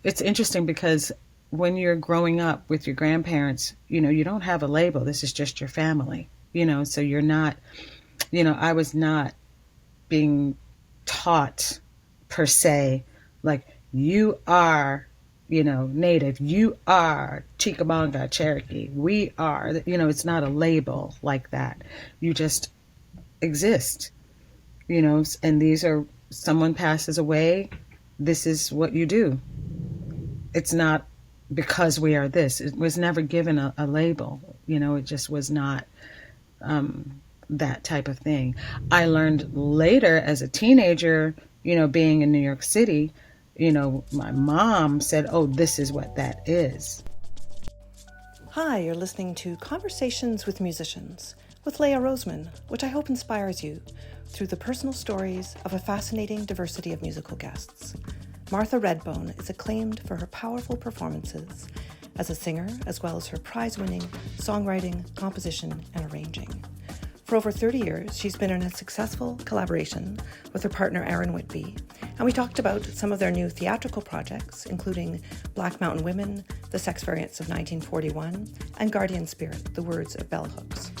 it's interesting because when you're growing up with your grandparents, you don't have a label. This is just your family, so you're not, I was not being taught per se, like you are, Native, you are Chickamauga-Cherokee, we are, it's not a label like that. You just exist, and these are, someone passes away, this is what you do. It's not because we are this. It was never given a label, it just was not that type of thing. I learned later as a teenager, being in New York City, my mom said, oh, this is what that is. Hi, you're listening to Conversations with Musicians with Leah Roseman, which I hope inspires you through the personal stories of a fascinating diversity of musical guests. Martha Redbone is acclaimed for her powerful performances as a singer, as well as her prize-winning songwriting, composition, and arranging. For over 30 years, she's been in a successful collaboration with her partner Aaron Whitby, and we talked about some of their new theatrical projects, including Black Mountain Women, The Sex Variants of 1941, and Guardian Spirit, The Words of Bell Hooks.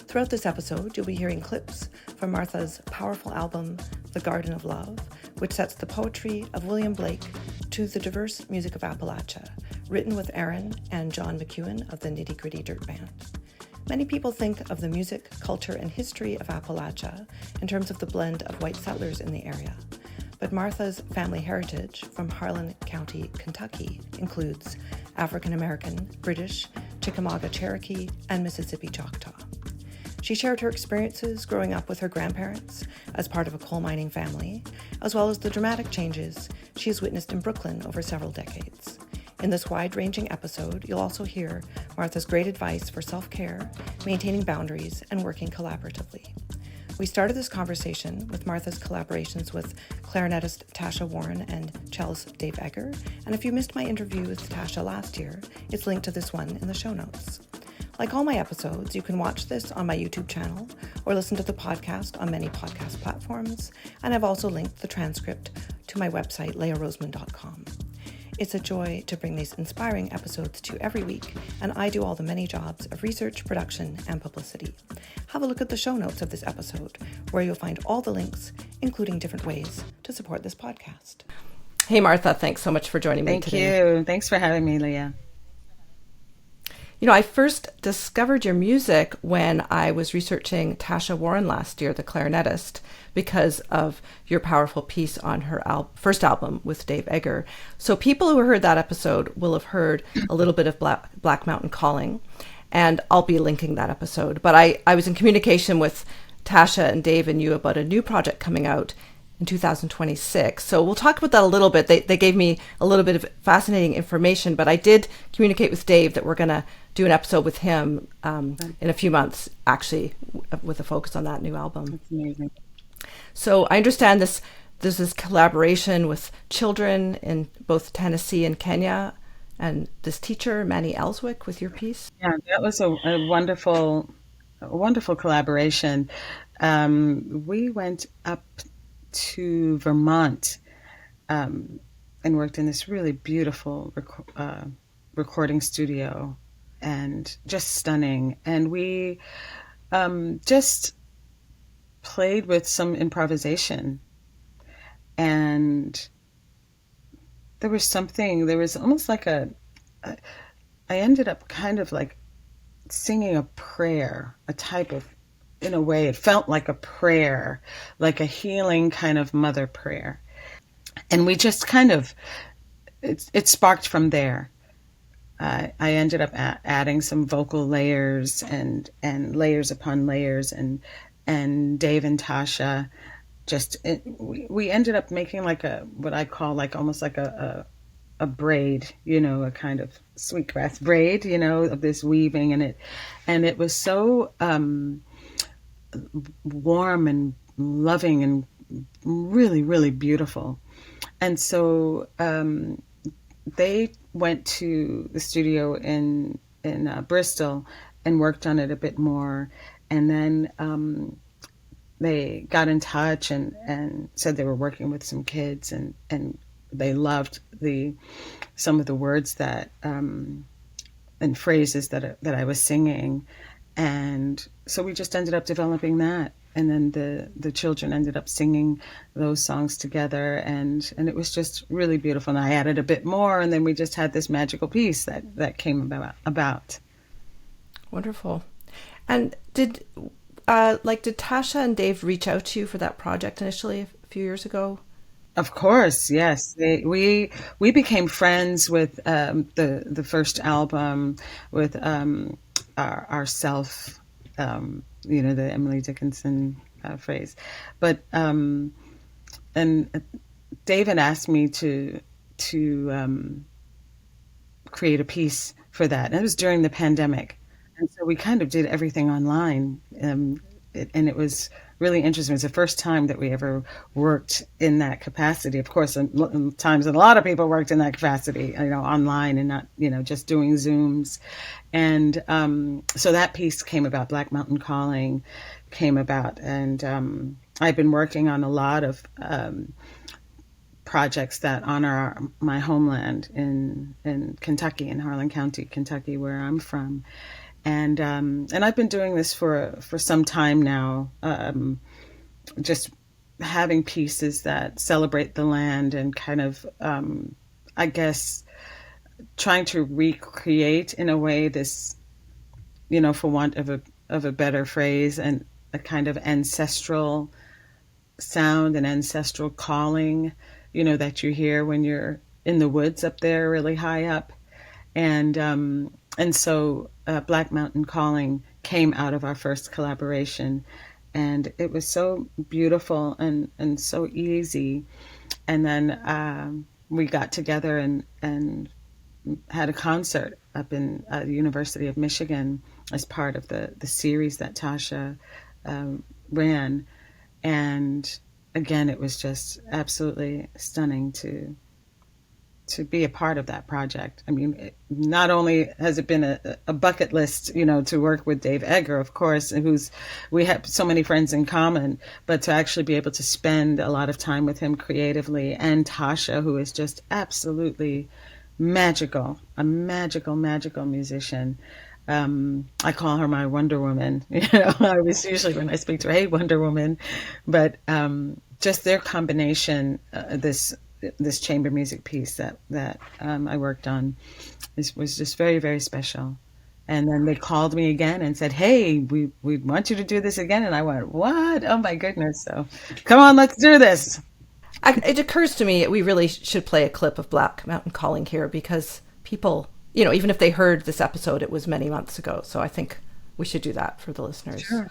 Throughout this episode, you'll be hearing clips from Martha's powerful album, The Garden of Love, which sets the poetry of William Blake to the diverse music of Appalachia, written with Aaron and John McEuen of the Nitty Gritty Dirt Band. Many people think of the music, culture, and history of Appalachia in terms of the blend of white settlers in the area. But Martha's family heritage from Harlan County, Kentucky includes African American, British, Chickamauga-Cherokee, and Mississippi Choctaw. She shared her experiences growing up with her grandparents as part of a coal mining family, as well as the dramatic changes she has witnessed in Brooklyn over several decades. In this wide-ranging episode, you'll also hear Martha's great advice for self-care, maintaining boundaries, and working collaboratively. We started this conversation with Martha's collaborations with clarinetist Tasha Warren and cellist Dave Eggar, and if you missed my interview with Tasha last year, it's linked to this one in the show notes. Like all my episodes, you can watch this on my YouTube channel or listen to the podcast on many podcast platforms, and I've also linked the transcript to my website, leahroseman.com. It's a joy to bring these inspiring episodes to you every week, and I do all the many jobs of research, production, and publicity. Have a look at the show notes of this episode, where you'll find all the links, including different ways to support this podcast. Hey, Martha, thanks so much for joining me today. Thank you. Thanks for having me, Leah. I first discovered your music when I was researching Tasha Warren last year, the clarinetist, because of your powerful piece on her first album with Dave Eggar. So people who heard that episode will have heard a little bit of Black Mountain Calling, and I'll be linking that episode. But I was in communication with Tasha and Dave and you about a new project coming out in 2026. So we'll talk about that a little bit. They gave me a little bit of fascinating information, but I did communicate with Dave that we're going to do an episode with him in a few months, actually, with a focus on that new album. That's amazing. So I understand there's this collaboration with children in both Tennessee and Kenya, and this teacher, Manny Ellswick, with your piece. Yeah, that was a wonderful collaboration. We went up to Vermont and worked in this really beautiful recording studio, and just stunning. And we just played with some improvisation, and there was almost like I ended up kind of like singing a prayer, a type of, in a way, it felt like a prayer, like a healing kind of mother prayer. And we just kind of, it sparked from there. I ended up adding some vocal layers and layers upon layers, and Dave and Tasha we ended up making like what I call like almost like a braid, a kind of sweetgrass braid, of this weaving, and it was so warm and loving and really, really beautiful. And so they went to the studio in Bristol and worked on it a bit more, and then they got in touch and said they were working with some kids and they loved some of the words that and phrases that I was singing, and so we just ended up developing that. And then the children ended up singing those songs together, and it was just really beautiful. And I added a bit more, and then we just had this magical piece that came about. Wonderful. And did Tasha and Dave reach out to you for that project initially a few years ago? Of course, yes. We became friends with the first album, with our self, the Emily Dickinson phrase. But and David asked me to create a piece for that, and it was during the pandemic, and so we kind of did everything online. And it was really interesting. It was the first time that we ever worked in that capacity. Of course, in times that a lot of people worked in that capacity, online and not, just doing Zooms. And so that piece came about. Black Mountain Calling came about, and I've been working on a lot of projects that honor my homeland in Kentucky, in Harlan County, Kentucky, where I'm from. And I've been doing this for some time now, just having pieces that celebrate the land and kind of, I guess, trying to recreate in a way this, for want of a better phrase, and a kind of ancestral sound and ancestral calling, that you hear when you're in the woods up there, really high up. And so Black Mountain Calling came out of our first collaboration, and it was so beautiful and so easy. And then we got together and had a concert up in the University of Michigan as part of the series that Tasha ran. And again, it was just absolutely stunning to be a part of that project. I mean, not only has it been a bucket list, to work with Dave Eggar, of course, we have so many friends in common, but to actually be able to spend a lot of time with him creatively, and Tasha, who is just absolutely magical, a magical, magical musician. I call her my Wonder Woman. I was usually, when I speak to her, hey, Wonder Woman, but just their combination, this chamber music piece that I worked on was just very, very special. And then they called me again and said, hey, we want you to do this again. And I went, what? Oh my goodness. So come on, let's do this. It occurs to me we really should play a clip of Black Mountain Calling here, because people, even if they heard this episode, it was many months ago. So I think we should do that for the listeners. Sure.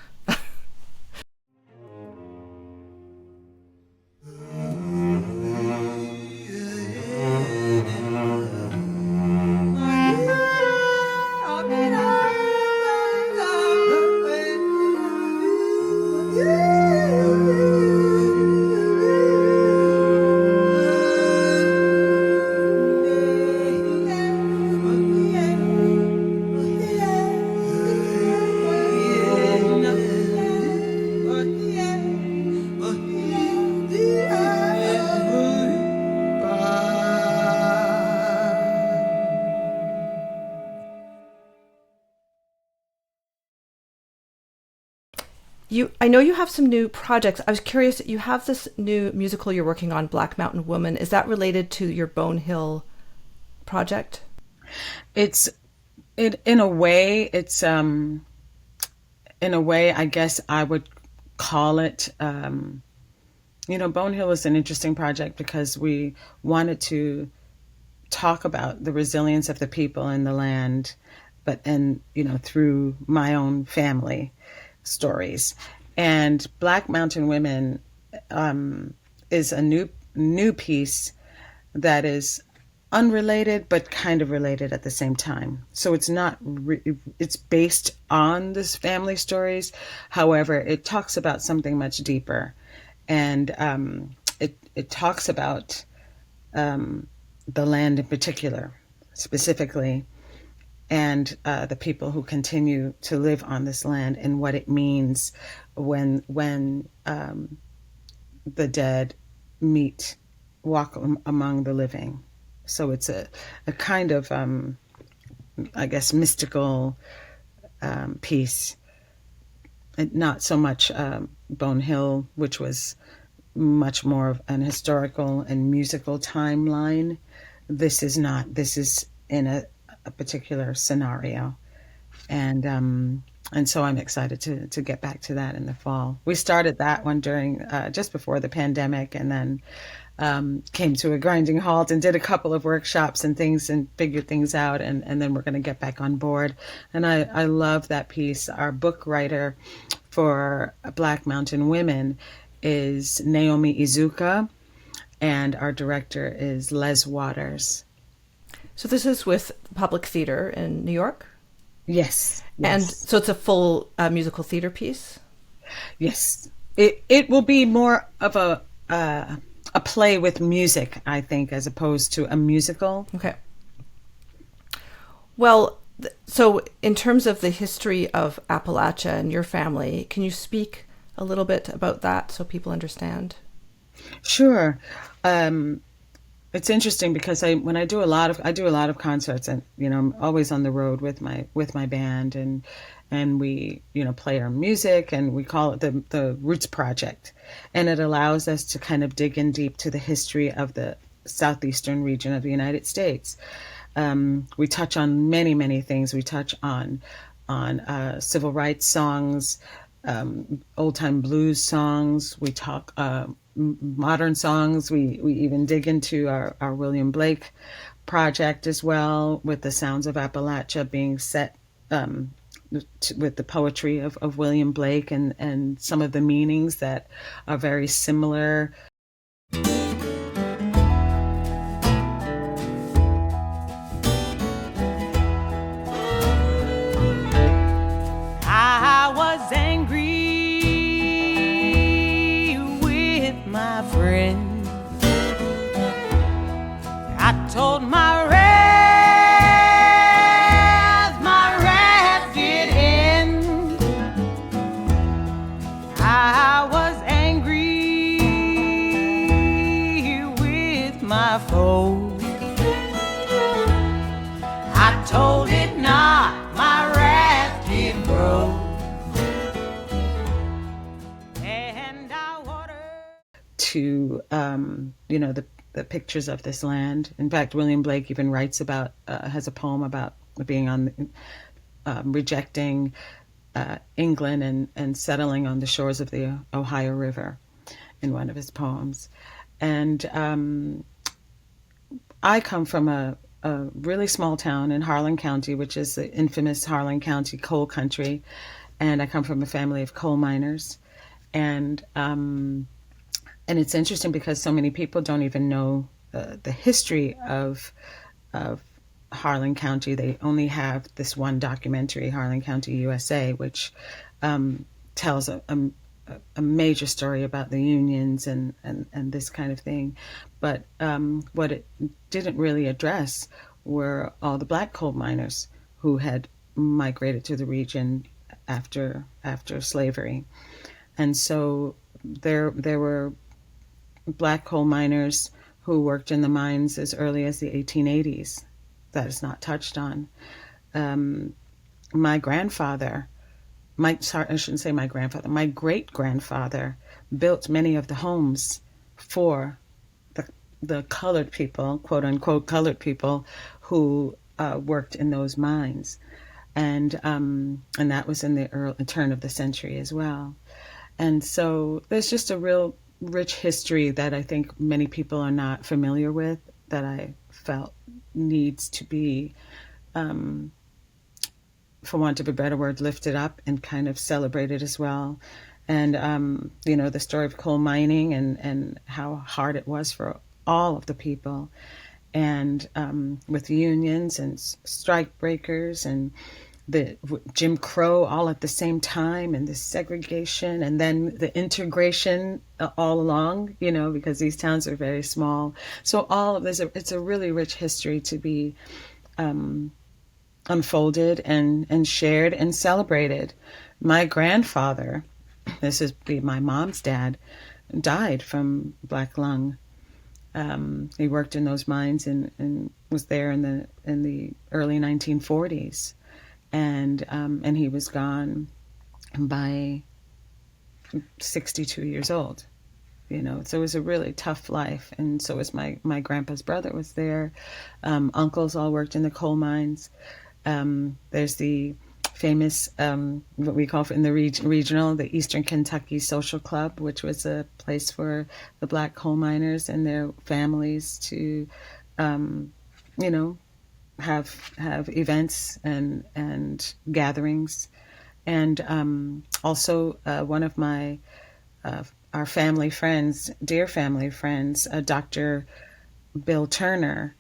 I know you have some new projects. I was curious, you have this new musical you're working on, Black Mountain Woman. Is that related to your Bone Hill project? In a way, I guess I would call it, Bone Hill is an interesting project because we wanted to talk about the resilience of the people in the land, through my own family stories. And Black Mountain Women is a new piece that is unrelated but kind of related at the same time. So it's not it's based on this family stories. However, it talks about something much deeper, and it talks about the land in particular, specifically, and the people who continue to live on this land, and what it means when the dead meet walk among the living. So it's a kind of, I guess, mystical piece. And not so much Bone Hill, which was much more of an historical and musical timeline. This is not. This is in a particular scenario. And so I'm excited to get back to that in the fall. We started that one during just before the pandemic, and then came to a grinding halt and did a couple of workshops and things and figured things out, and then we're going to get back on board. And I love that piece. Our book writer for Black Mountain Women is Naomi Izuka, and our director is Les Waters. So this is with Public Theater in New York? Yes. And so it's a full musical theater piece? Yes. It will be more of a play with music, I think, as opposed to a musical. Okay. Well, so in terms of the history of Appalachia and your family, can you speak a little bit about that so people understand? Sure. It's interesting because when I do a lot of concerts, and I'm always on the road with my band, and we play our music, and we call it the Roots Project, and it allows us to kind of dig in deep to the history of the southeastern region of the United States. We touch on many things. We touch on civil rights songs, old time blues songs. We talk modern songs. We even dig into our William Blake project as well, with the sounds of Appalachia being set with the poetry of William Blake and some of the meanings that are very similar. I was angry with my friend. I told my wrath did end. I was angry with my foe. I told it not, my wrath did grow. And I watered. To the pictures of this land. In fact, William Blake even writes about has a poem about being on rejecting England and settling on the shores of the Ohio River in one of his poems. And I come from a really small town in Harlan County, which is the infamous Harlan County coal country, and I come from a family of coal miners. And it's interesting because so many people don't even know the history of Harlan County. They only have this one documentary, Harlan County, USA, which tells a major story about the unions and this kind of thing. But what it didn't really address were all the black coal miners who had migrated to the region after slavery. And so there were black coal miners who worked in the mines as early as the 1880s. That is not touched on. My grandfather, I shouldn't say my grandfather, my great-grandfather built many of the homes for the colored people, quote unquote colored people, who worked in those mines. And that was in the turn of the century as well. And so there's just a real rich history that I think many people are not familiar with, that I felt needs to be, for want of a better word, lifted up and kind of celebrated as well. And, the story of coal mining and how hard it was for all of the people, and with unions and strike breakers and the Jim Crow all at the same time, and the segregation, and then the integration all along, because these towns are very small. So all of this, it's a really rich history to be unfolded and shared and celebrated. My grandfather, this is my mom's dad, died from black lung He worked in those mines and was there in the early 1940s, and he was gone by 62 years old. So it was a really tough life, and so was my grandpa's brother was there. Uncles all worked in the coal mines. There's the famous, what we call in the regional, the Eastern Kentucky Social Club, which was a place for the black coal miners and their families to, have events and gatherings. And also one of my our family friends, dear family friends, Dr. Bill Turner,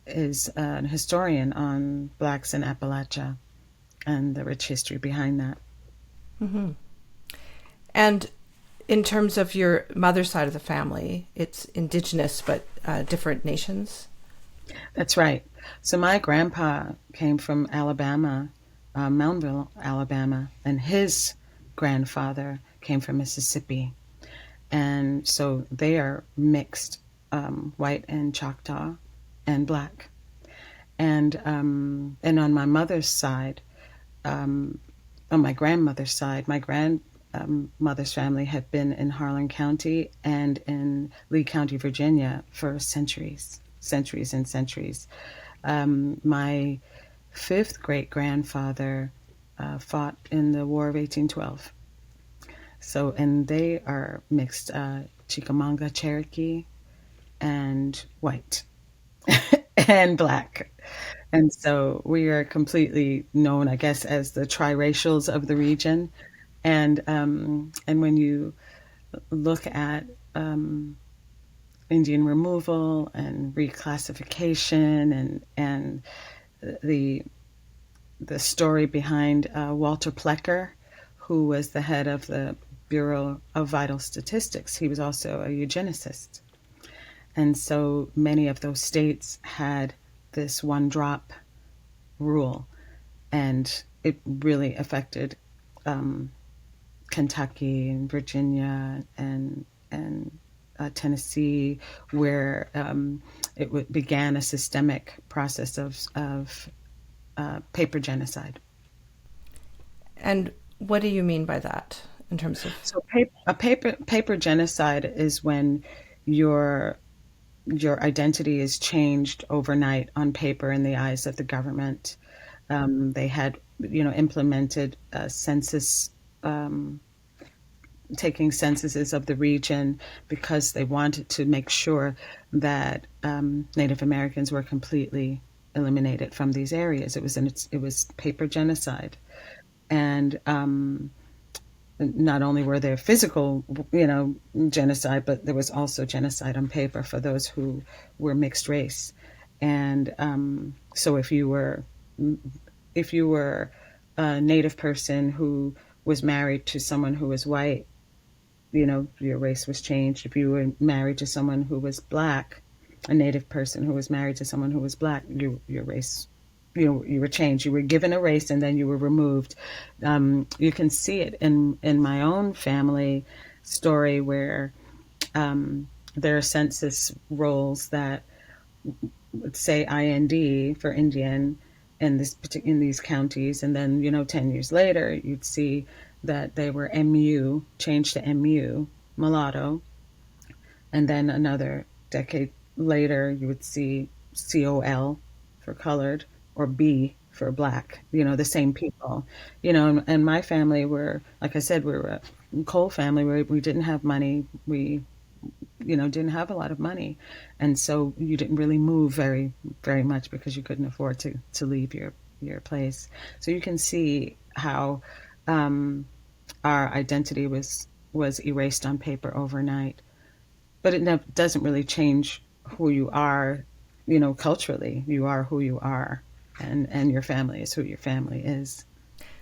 is an historian on blacks in Appalachia and the rich history behind that. Mm-hmm. And in terms of your mother's side of the family, it's indigenous, but different nations? That's right. So my grandpa came from Alabama, Moundville, Alabama, and his grandfather came from Mississippi. And so they are mixed, white and Choctaw and black. And on my mother's side, on my grandmother's side, my grandmother's family had been in Harlan County and in Lee County, Virginia for centuries and centuries. My fifth great-grandfather fought in the War of 1812. So, and they are mixed Chickamauga-Cherokee and white and black. And so we are completely known, I guess, as the triracials of the region. And when you look at Indian removal and reclassification and the story behind Walter Plecker, who was the head of the Bureau of Vital Statistics, he was also a eugenicist. And so many of those states had this one drop rule, and it really affected Kentucky and Virginia and Tennessee, where it began a systemic process of paper genocide. And what do you mean by that in terms of? So paper genocide is when your identity is changed overnight on paper in the eyes of the government. They had, implemented a census, taking censuses of the region because they wanted to make sure that Native Americans were completely eliminated from these areas. It was paper genocide, and not only were there physical, genocide, but there was also genocide on paper for those who were mixed race. And so if you were a Native person who was married to someone who was white, your race was changed. If you were married to someone who was black, a Native person who was married to someone who was black, your race, you were changed. You were given a race and then you were removed. You can see it in my own family story where there are census rolls that would say IND for Indian in these counties, and then 10 years later you'd see that they were MU, changed to MU, mulatto, and then another decade later you would see COL for colored, or B for black, the same people, and my family were, like I said, we were a coal family where we didn't have money. We, didn't have a lot of money. And so you didn't really move very, very much because you couldn't afford to leave your place. So you can see how our identity was erased on paper overnight, but it doesn't really change who you are, culturally. You are who you are. And your family is who your family is.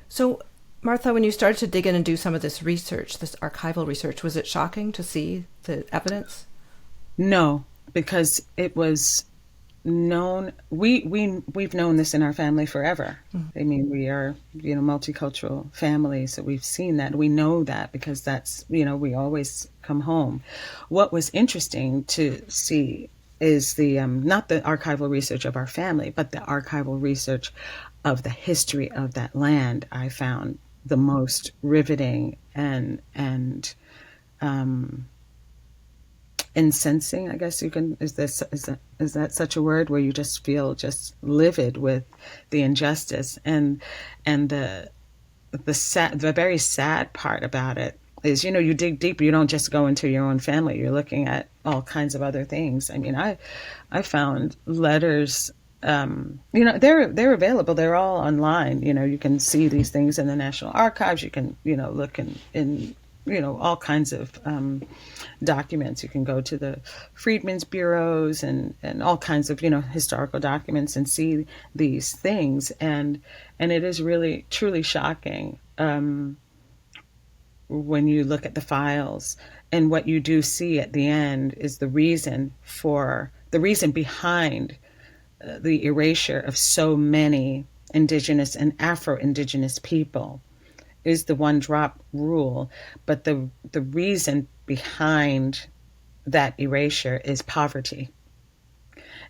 So, Martha, when you started to dig in and do some of this research, this archival research, was it shocking to see the evidence? No, because it was known. We've known this in our family forever. Mm-hmm. I mean, we are, multicultural family, so we've seen that. We know that because that's, we always come home. What was interesting to see is the not the archival research of our family, but the archival research of the history of that land. I found the most riveting and incensing, I guess you can, is that such a word, where you just feel just livid with the injustice and the very sad part about it is, you dig deeper. You don't just go into your own family. You're looking at all kinds of other things. I mean, I found letters, they're available. They're all online. You can see these things in the National Archives. You can, look in all kinds of documents. You can go to the Freedmen's Bureaus and all kinds of, historical documents and see these things. And it is really, truly shocking when you look at the files. And what you do see at the end is the reason behind the erasure of so many Indigenous and Afro-Indigenous people is the one drop rule. But the reason behind that erasure is poverty.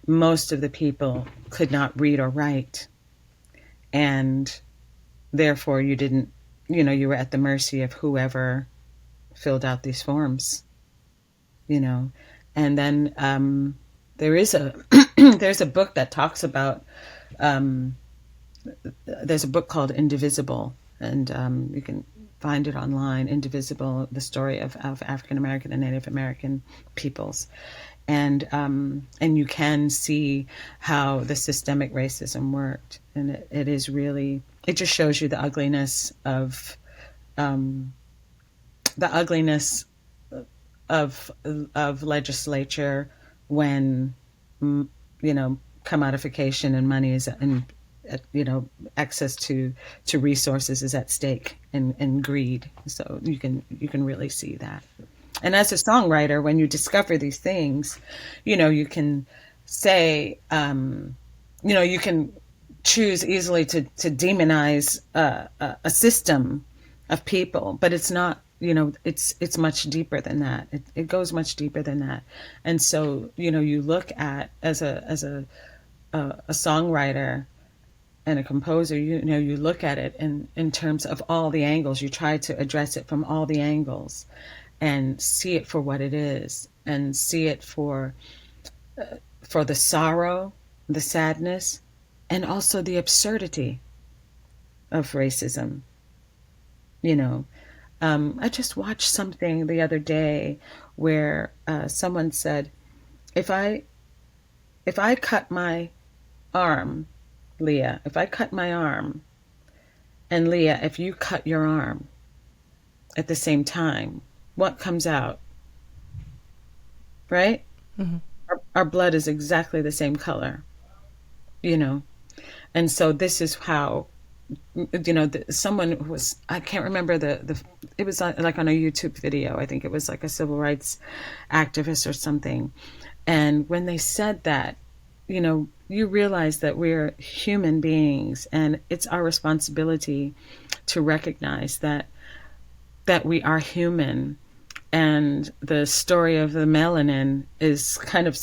Most of the people could not read or write, and therefore you didn't, you were at the mercy of whoever filled out these forms, and then there's a book that talks about, there's a book called Indivisible, and you can find it online, Indivisible, the story of African American and Native American peoples. And you can see how the systemic racism worked. And it is really, it just shows you the ugliness of legislature when, commodification and money is, and access to resources is at stake, and greed. So you can really see that. And as a songwriter, when you discover these things, you can say, you can choose easily to demonize a system of people, but it's not, it's much deeper than that. It goes much deeper than that. And so, you look at, as a songwriter and a composer, you look at it in terms of all the angles. You try to address it from all the angles and see it for what it is, and see it for the sorrow, the sadness, and also the absurdity of racism. I just watched something the other day where someone said, if I cut my arm, Leah, if I cut my arm, and Leah, if you cut your arm at the same time, what comes out? Right? Mm-hmm. Our blood is exactly the same color, And so this is how, someone was, I can't remember it was like on a YouTube video. I think it was like a civil rights activist or something. And when they said that, you realize that we're human beings, and it's our responsibility to recognize that we are human. And the story of the melanin is kind of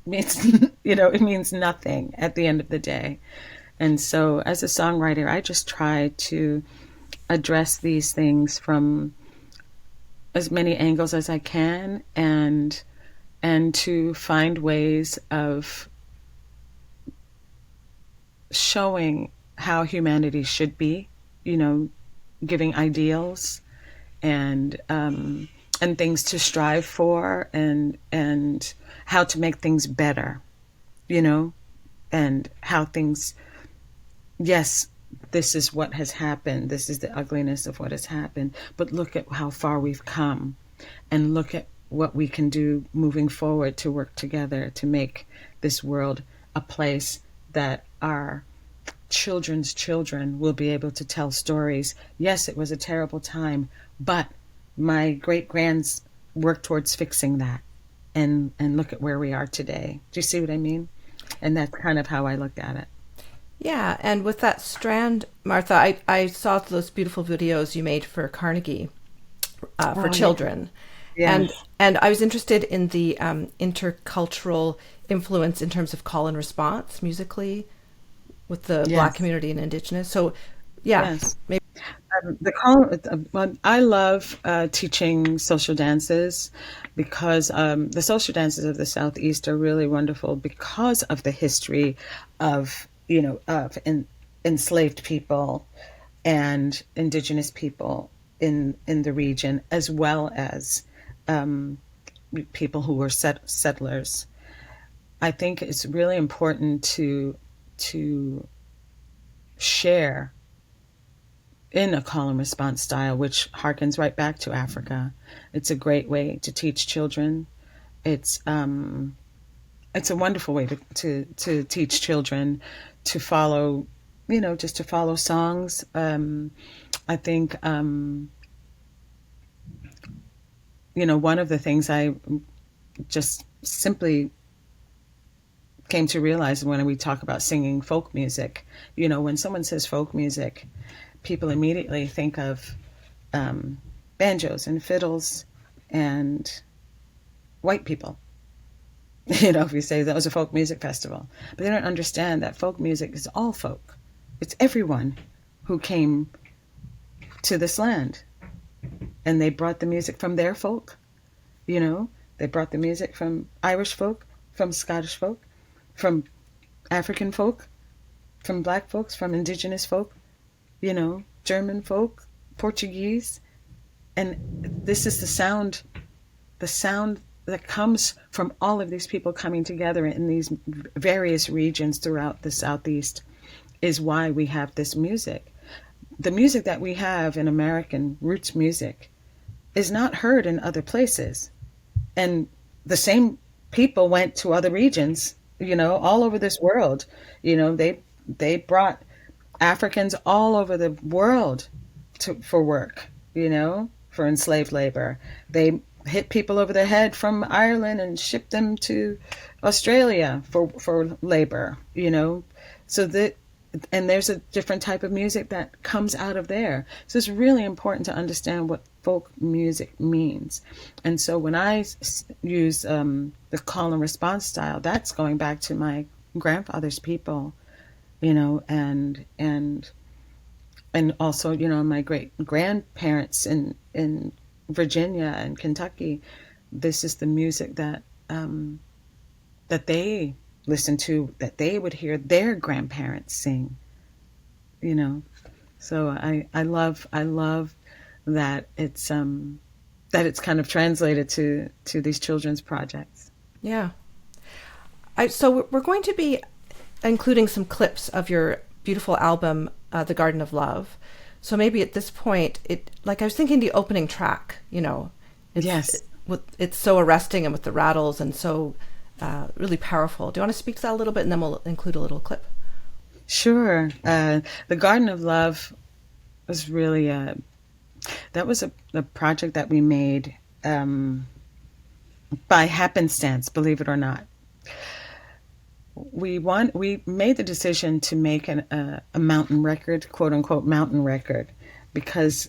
means, it means nothing at the end of the day. And so as a songwriter, I just try to address these things from as many angles as I can, and to find ways of showing how humanity should be, giving ideals and things to strive for, and how to make things better, and how things, yes, this is what has happened. This is the ugliness of what has happened. But look at how far we've come, and look at what we can do moving forward to work together to make this world a place that our children's children will be able to tell stories. Yes, it was a terrible time, but my great-grands worked towards fixing that. And look at where we are today. Do you see what I mean? And that's kind of how I look at it. Yeah, and with that strand, Martha, I saw those beautiful videos you made for Carnegie for children. And Yes. and I was interested in the intercultural influence in terms of call and response musically with the Black Yes. community and Indigenous. So, yeah, Yes. maybe. I love teaching social dances because the social dances of the Southeast are really wonderful because of the history of, enslaved people and indigenous people in the region, as well as people who were settlers. I think it's really important to share in a call and response style, which harkens right back to Africa. It's a great way to teach children. It's it's a wonderful way to teach children to follow, just to follow songs. I think one of the things I just simply came to realize when we talk about singing folk music, when someone says folk music, people immediately think of banjos and fiddles and white people. If you say that was a folk music festival, but they don't understand that folk music is all folk. It's everyone who came to this land, and they brought the music from their folk. They brought the music from Irish folk, from Scottish folk, from African folk, from Black folks, from Indigenous folk, German folk, Portuguese. And this is the sound that comes from all of these people coming together in these various regions throughout the Southeast is why we have this music. The music that we have in American roots music is not heard in other places. And the same people went to other regions, all over this world. They brought Africans all over the world for work, for enslaved labor. They hit people over the head from Ireland and shipped them to Australia for labor, So that, and there's a different type of music that comes out of there. So it's really important to understand what folk music means. And so when I use the call and response style, that's going back to my grandfather's people, and also, my great grandparents in Virginia and Kentucky. This is the music that that they listened to, that they would hear their grandparents sing. So I love that it's kind of translated to these children's projects. Yeah. So we're going to be including some clips of your beautiful album, The Garden of Love. So maybe at this point, I was thinking the opening track, Yes. It's so arresting and with the rattles and so really powerful. Do you want to speak to that a little bit, and then we'll include a little clip? Sure. The Garden of Love was really that was a project that we made by happenstance, believe it or not. We made the decision to make a mountain record, quote unquote mountain record, because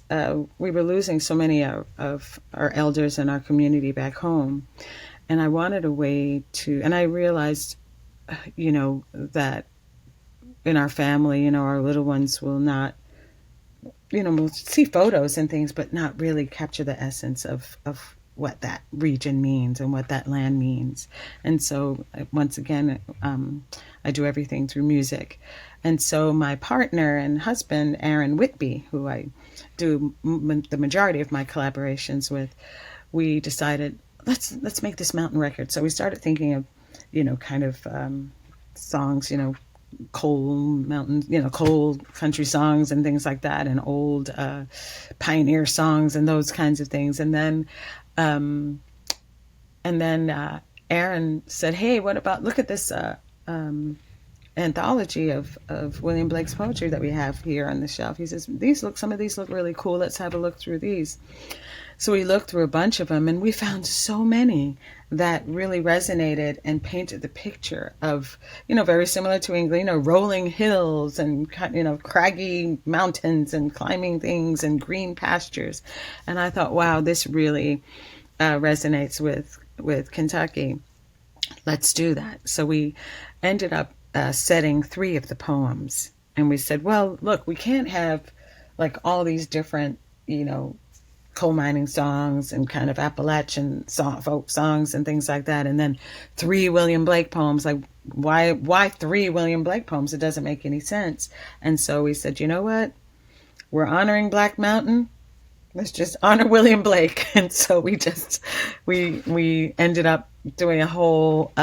we were losing so many of our elders in our community back home, and I wanted a way to, and I realized, that in our family, our little ones will not, we'll see photos and things, but not really capture the essence of what that region means and what that land means. And so once again, I do everything through music. And so my partner and husband, Aaron Whitby, who I do the majority of my collaborations with, we decided, let's make this mountain record. So we started thinking of, kind of songs, coal mountain, coal country songs and things like that, and old pioneer songs and those kinds of things. And then Aaron said, "Hey, what about, look at this anthology of William Blake's poetry that we have here on the shelf." He says, some of these look really cool. Let's have a look through these." So we looked through a bunch of them, and we found so many that really resonated and painted the picture of, very similar to England, rolling hills and, craggy mountains and climbing things and green pastures. And I thought, wow, this really resonates with Kentucky. Let's do that. So we ended up setting 3 of the poems, and we said, well, look, we can't have like all these different, coal mining songs and kind of Appalachian folk songs and things like that, and then 3 William Blake poems. Like, why 3 William Blake poems? It doesn't make any sense. And so we said, you know what? We're honoring Black Mountain. Let's just honor William Blake. And so we ended up doing a whole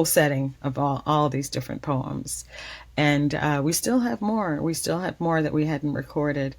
setting of all these different poems. And we still have more. We still have more that we hadn't recorded.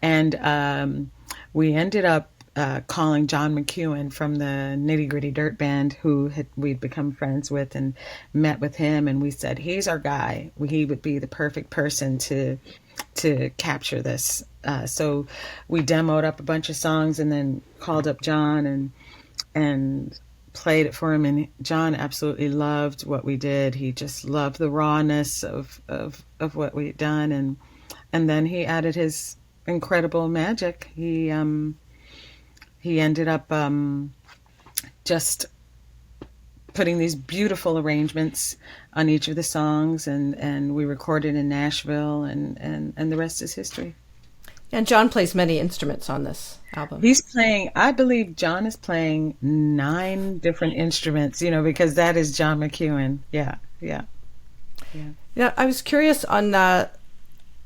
And we ended up calling John McEuen from the Nitty Gritty Dirt Band, who we'd become friends with, and met with him. And we said, he's our guy. He would be the perfect person to capture this. So we demoed up a bunch of songs and then called up John and played it for him. And John absolutely loved what we did. He just loved the rawness of what we'd done. And then he added his incredible magic. He ended up just putting these beautiful arrangements on each of the songs, and we recorded in Nashville, and the rest is history. And John plays many instruments on this album. I believe John is playing 9 different instruments, because that is John McEuen. Yeah. Yeah, I was curious on, you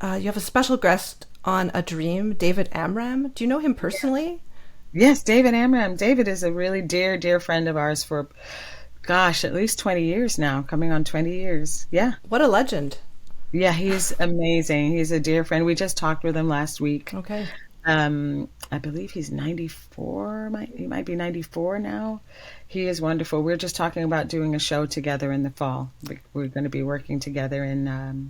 have a special guest on A Dream, David Amram. Do you know him personally? Yes, David Amram. David is a really dear friend of ours for, at least 20 years now, coming on 20 years. Yeah. What a legend. Yeah, he's amazing. He's a dear friend. We just talked with him last week. Okay. I believe he's 94. He might be 94 now. He is wonderful. We're just talking about doing a show together in the fall. We're going to be working together in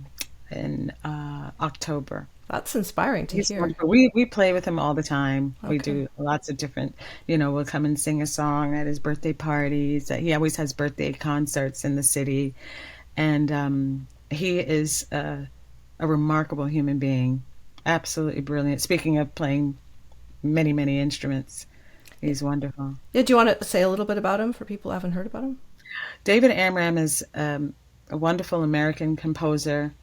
October. That's inspiring to hear. Wonderful. We play with him all the time. Okay. We do lots of different, we'll come and sing a song at his birthday parties. He always has birthday concerts in the city. And he is a remarkable human being. Absolutely brilliant. Speaking of playing many, many instruments, he's wonderful. Yeah, do you want to say a little bit about him for people who haven't heard about him? David Amram is a wonderful American composer.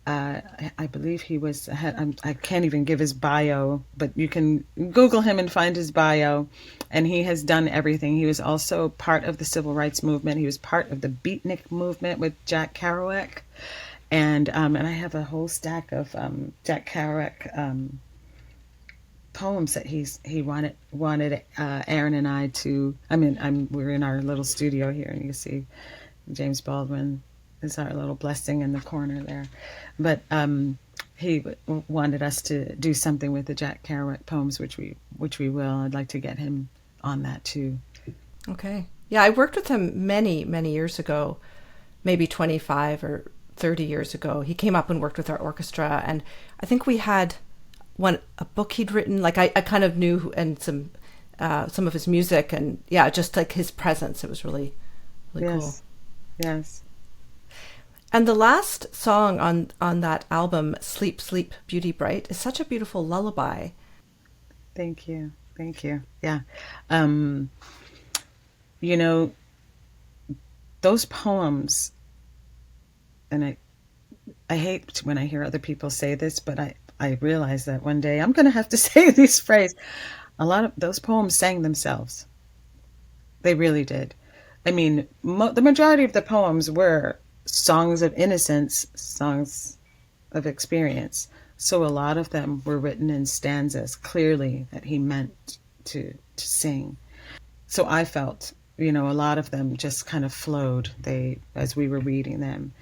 I believe he was, I can't even give his bio, but you can Google him and find his bio. And he has done everything. He was also part of the civil rights movement. He was part of the beatnik movement with Jack Kerouac. And I have a whole stack of Jack Kerouac poems that he wanted Aaron and I to, we're in our little studio here, and you can see James Baldwin is our little blessing in the corner there. But he wanted us to do something with the Jack Kerouac poems, which we will. I'd like to get him on that too. Okay. Yeah, I worked with him many, many years ago, maybe 25 or 30 years ago. He came up and worked with our orchestra, and I think we had a book he'd written. Like I kind of knew, and some of his music, and yeah, just like his presence. It was really, really cool. Yes. And the last song on that album, Sleep, Sleep, Beauty Bright, is such a beautiful lullaby. Thank you. Yeah. You know, those poems, and I hate when I hear other people say this, but I realize that one day I'm going to have to say this phrase. A lot of those poems sang themselves. They really did. I mean, the majority of the poems were songs of innocence, songs of experience. So a lot of them were written in stanzas, clearly that he meant to sing. So I felt, a lot of them just kind of flowed as we were reading them.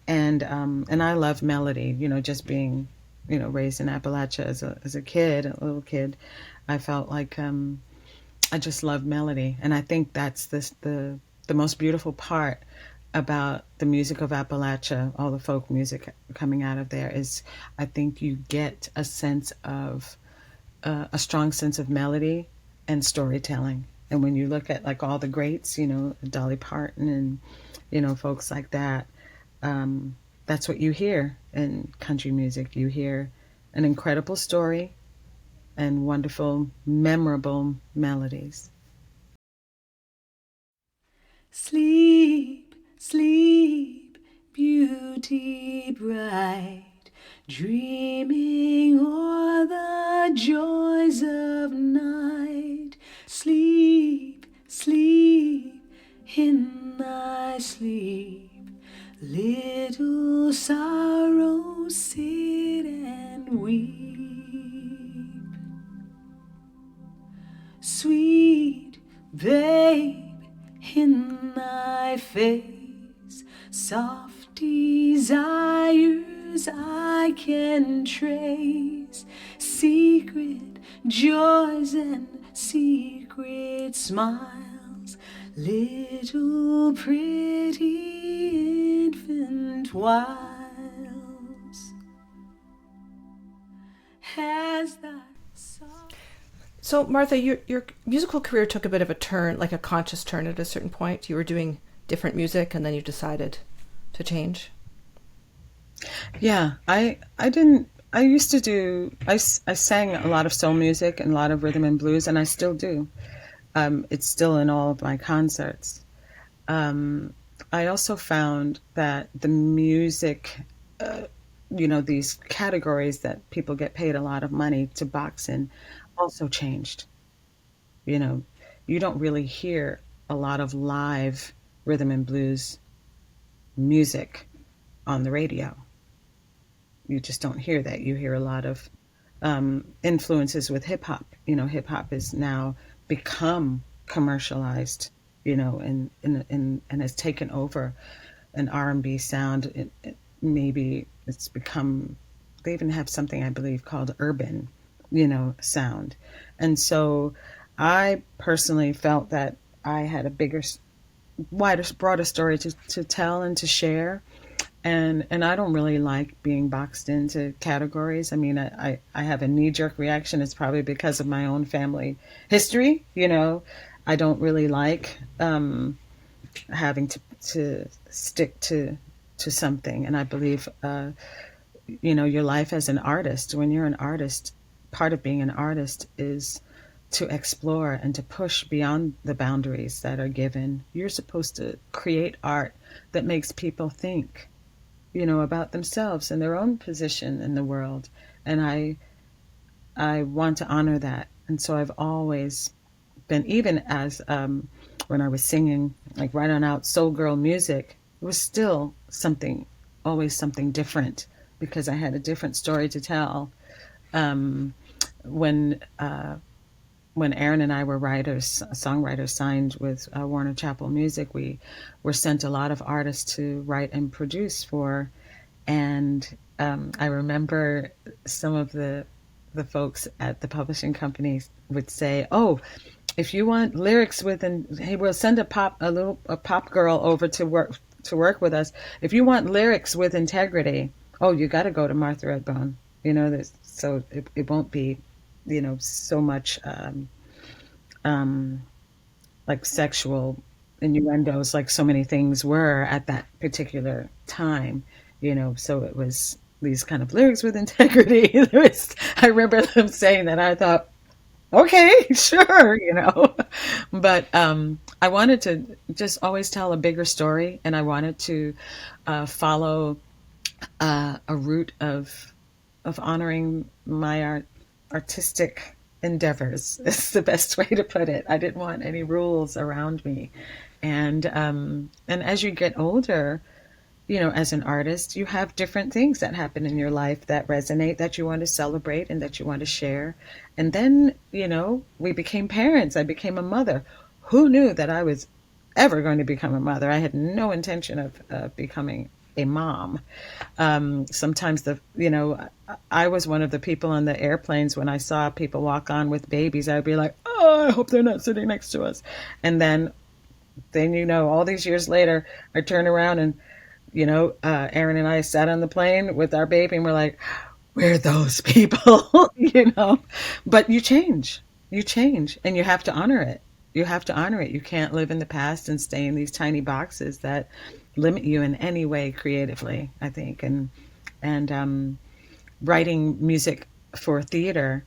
And I love melody, just being, raised in Appalachia as a kid, a little kid. I felt like I just love melody. And I think that's the most beautiful part about the music of Appalachia, all the folk music coming out of there, is I think you get a sense of a strong sense of melody and storytelling. And when you look at like all the greats, Dolly Parton and folks like that, that's what you hear in country music. You hear an incredible story and wonderful, memorable melodies. Sleep, sleep, beauty bright, dreaming o'er the joys of night. Sleep, sleep, in thy sleep, little sorrow, sit and weep. Sweet babe, in thy face, soft desires I can trace, secret joys and secret smiles, little pretty infant wiles. Has that song. So, Martha, your musical career took a bit of a turn, like a conscious turn at a certain point. You were doing different music, and then you decided to change. Yeah, I sang a lot of soul music and a lot of rhythm and blues, and I still do. It's still in all of my concerts. I also found that the music, these categories that people get paid a lot of money to box in, also changed. You don't really hear a lot of live rhythm and blues music on the radio. You just don't hear that. You hear a lot of influences with hip hop. Hip hop has now become commercialized, and has taken over an R&B sound. Maybe it's become. They even have something I believe called urban, sound. And so I personally felt that I had a bigger, wider, broader story to tell and to share. And I don't really like being boxed into categories. I mean, I have a knee-jerk reaction. It's probably because of my own family history. I don't really like having to stick to something. And I believe, your life as an artist, when you're an artist, part of being an artist is to explore and to push beyond the boundaries that are given. You're supposed to create art that makes people think, about themselves and their own position in the world. And I want to honor that. And so I've always been, even as when I was singing, like right on out soul girl music, it was still always something different, because I had a different story to tell. When Aaron and I were songwriters signed with Warner Chappell Music, we were sent a lot of artists to write and produce for. And I remember some of the folks at the publishing companies would say, "Oh, if you want lyrics with, and he will send a pop girl over to work with us. If you want lyrics with integrity, oh, you got to go to Martha Redbone. So it won't be, so much like sexual innuendos, like so many things were at that particular time. So it was these kind of lyrics with integrity. I remember them saying that. I thought, okay, sure. But I wanted to just always tell a bigger story, and I wanted to follow a route of honoring my artistic endeavors. Is the best way to put it. I didn't want any rules around me, and as you get older, as an artist, you have different things that happen in your life that resonate, that you want to celebrate and that you want to share. And then, we became parents. I became a mother. Who knew that I was ever going to become a mother? I had no intention of becoming a mom. Sometimes I was one of the people on the airplanes when I saw people walk on with babies. I'd be like, oh, I hope they're not sitting next to us. And then all these years later, I turn around and Aaron and I sat on the plane with our baby and we're like, we're those people, but you change, and you have to honor it. You can't live in the past and stay in these tiny boxes that limit you in any way creatively, I think. And writing music for theater,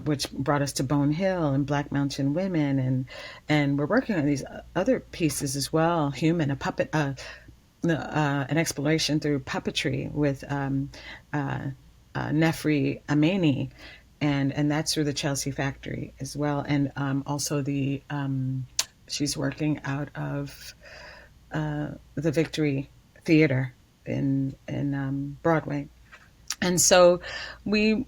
which brought us to Bone Hill and Black Mountain Women. And we're working on these other pieces as well. Human, a puppet, an exploration through puppetry with Nefri Ameni, and that's through the Chelsea Factory as well, and also she's working out of the Victory Theater in Broadway, and so we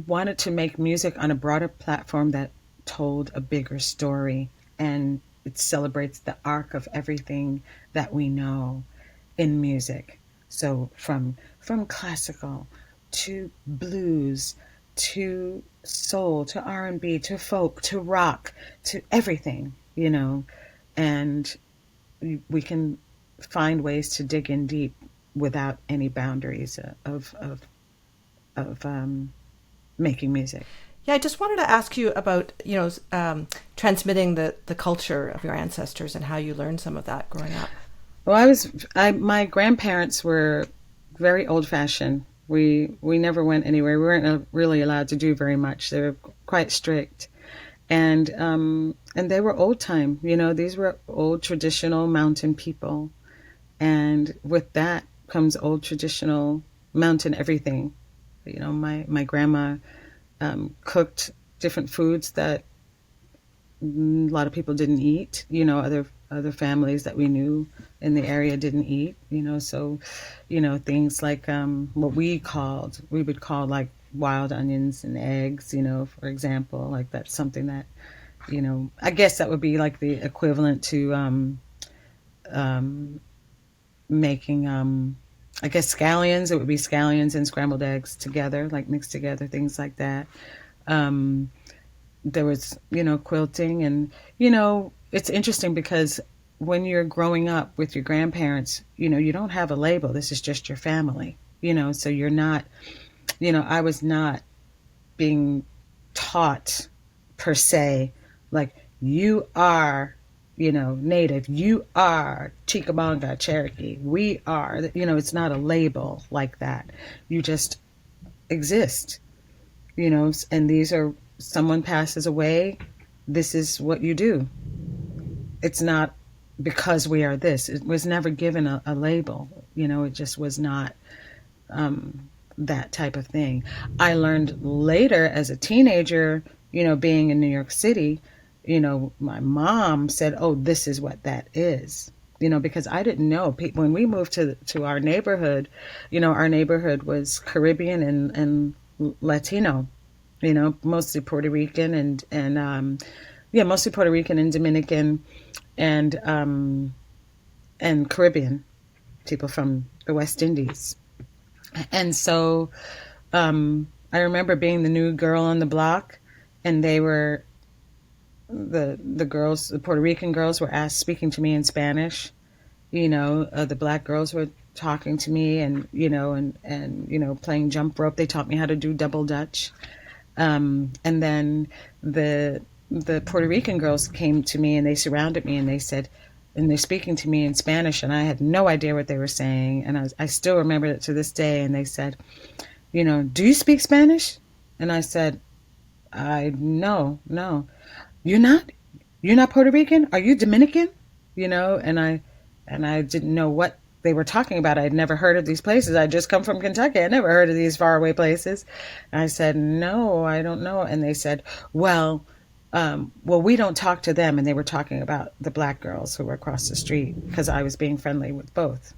wanted to make music on a broader platform that told a bigger story, and it celebrates the arc of everything that we know in music. So from classical to blues to soul to R&B to folk to rock to everything, and we can find ways to dig in deep without any boundaries of making music. Yeah, I just wanted to ask you about, transmitting the culture of your ancestors and how you learned some of that growing up. Well, my grandparents were very old-fashioned. We never went anywhere. We weren't really allowed to do very much. They were quite strict, and they were old time. These were old traditional mountain people, and with that comes old traditional mountain everything. My grandma cooked different foods that a lot of people didn't eat. Other families that we knew in the area didn't eat. So things like what we would call like wild onions and eggs. For example, like that's something that I guess that would be like the equivalent to making I guess scallions. It would be scallions and scrambled eggs together, like mixed together, things like that. There was, quilting, and, it's interesting because when you're growing up with your grandparents, you don't have a label. This is just your family, so you're not, I was not being taught per se, like you are Native, you are Chickamauga-Cherokee, we are, it's not a label like that. You just exist, and these are, someone passes away, this is what you do. It's not because we are this. It was never given a label, it just was not that type of thing. I learned later as a teenager, being in New York City, my mom said, oh, this is what that is, because I didn't know. When we moved to our neighborhood, our neighborhood was Caribbean and Latino, mostly Puerto Rican and mostly Puerto Rican and Dominican and Caribbean people from the West Indies. And so I remember being the new girl on the block, and they were the girls, the Puerto Rican girls, were speaking to me in Spanish. The black girls were talking to me, and playing jump rope. They taught me how to do double dutch. And then the Puerto Rican girls came to me and they surrounded me and they said, and they're speaking to me in Spanish, and I had no idea what they were saying, and I still remember it to this day. And they said, do you speak Spanish? And I said, no. You're not Puerto Rican? Are you Dominican? And I didn't know what they were talking about. I'd never heard of these places. I'd just come from Kentucky. I never heard of these faraway places. And I said, no, I don't know. And they said, well, we don't talk to them. And they were talking about the black girls who were across the street, because I was being friendly with both.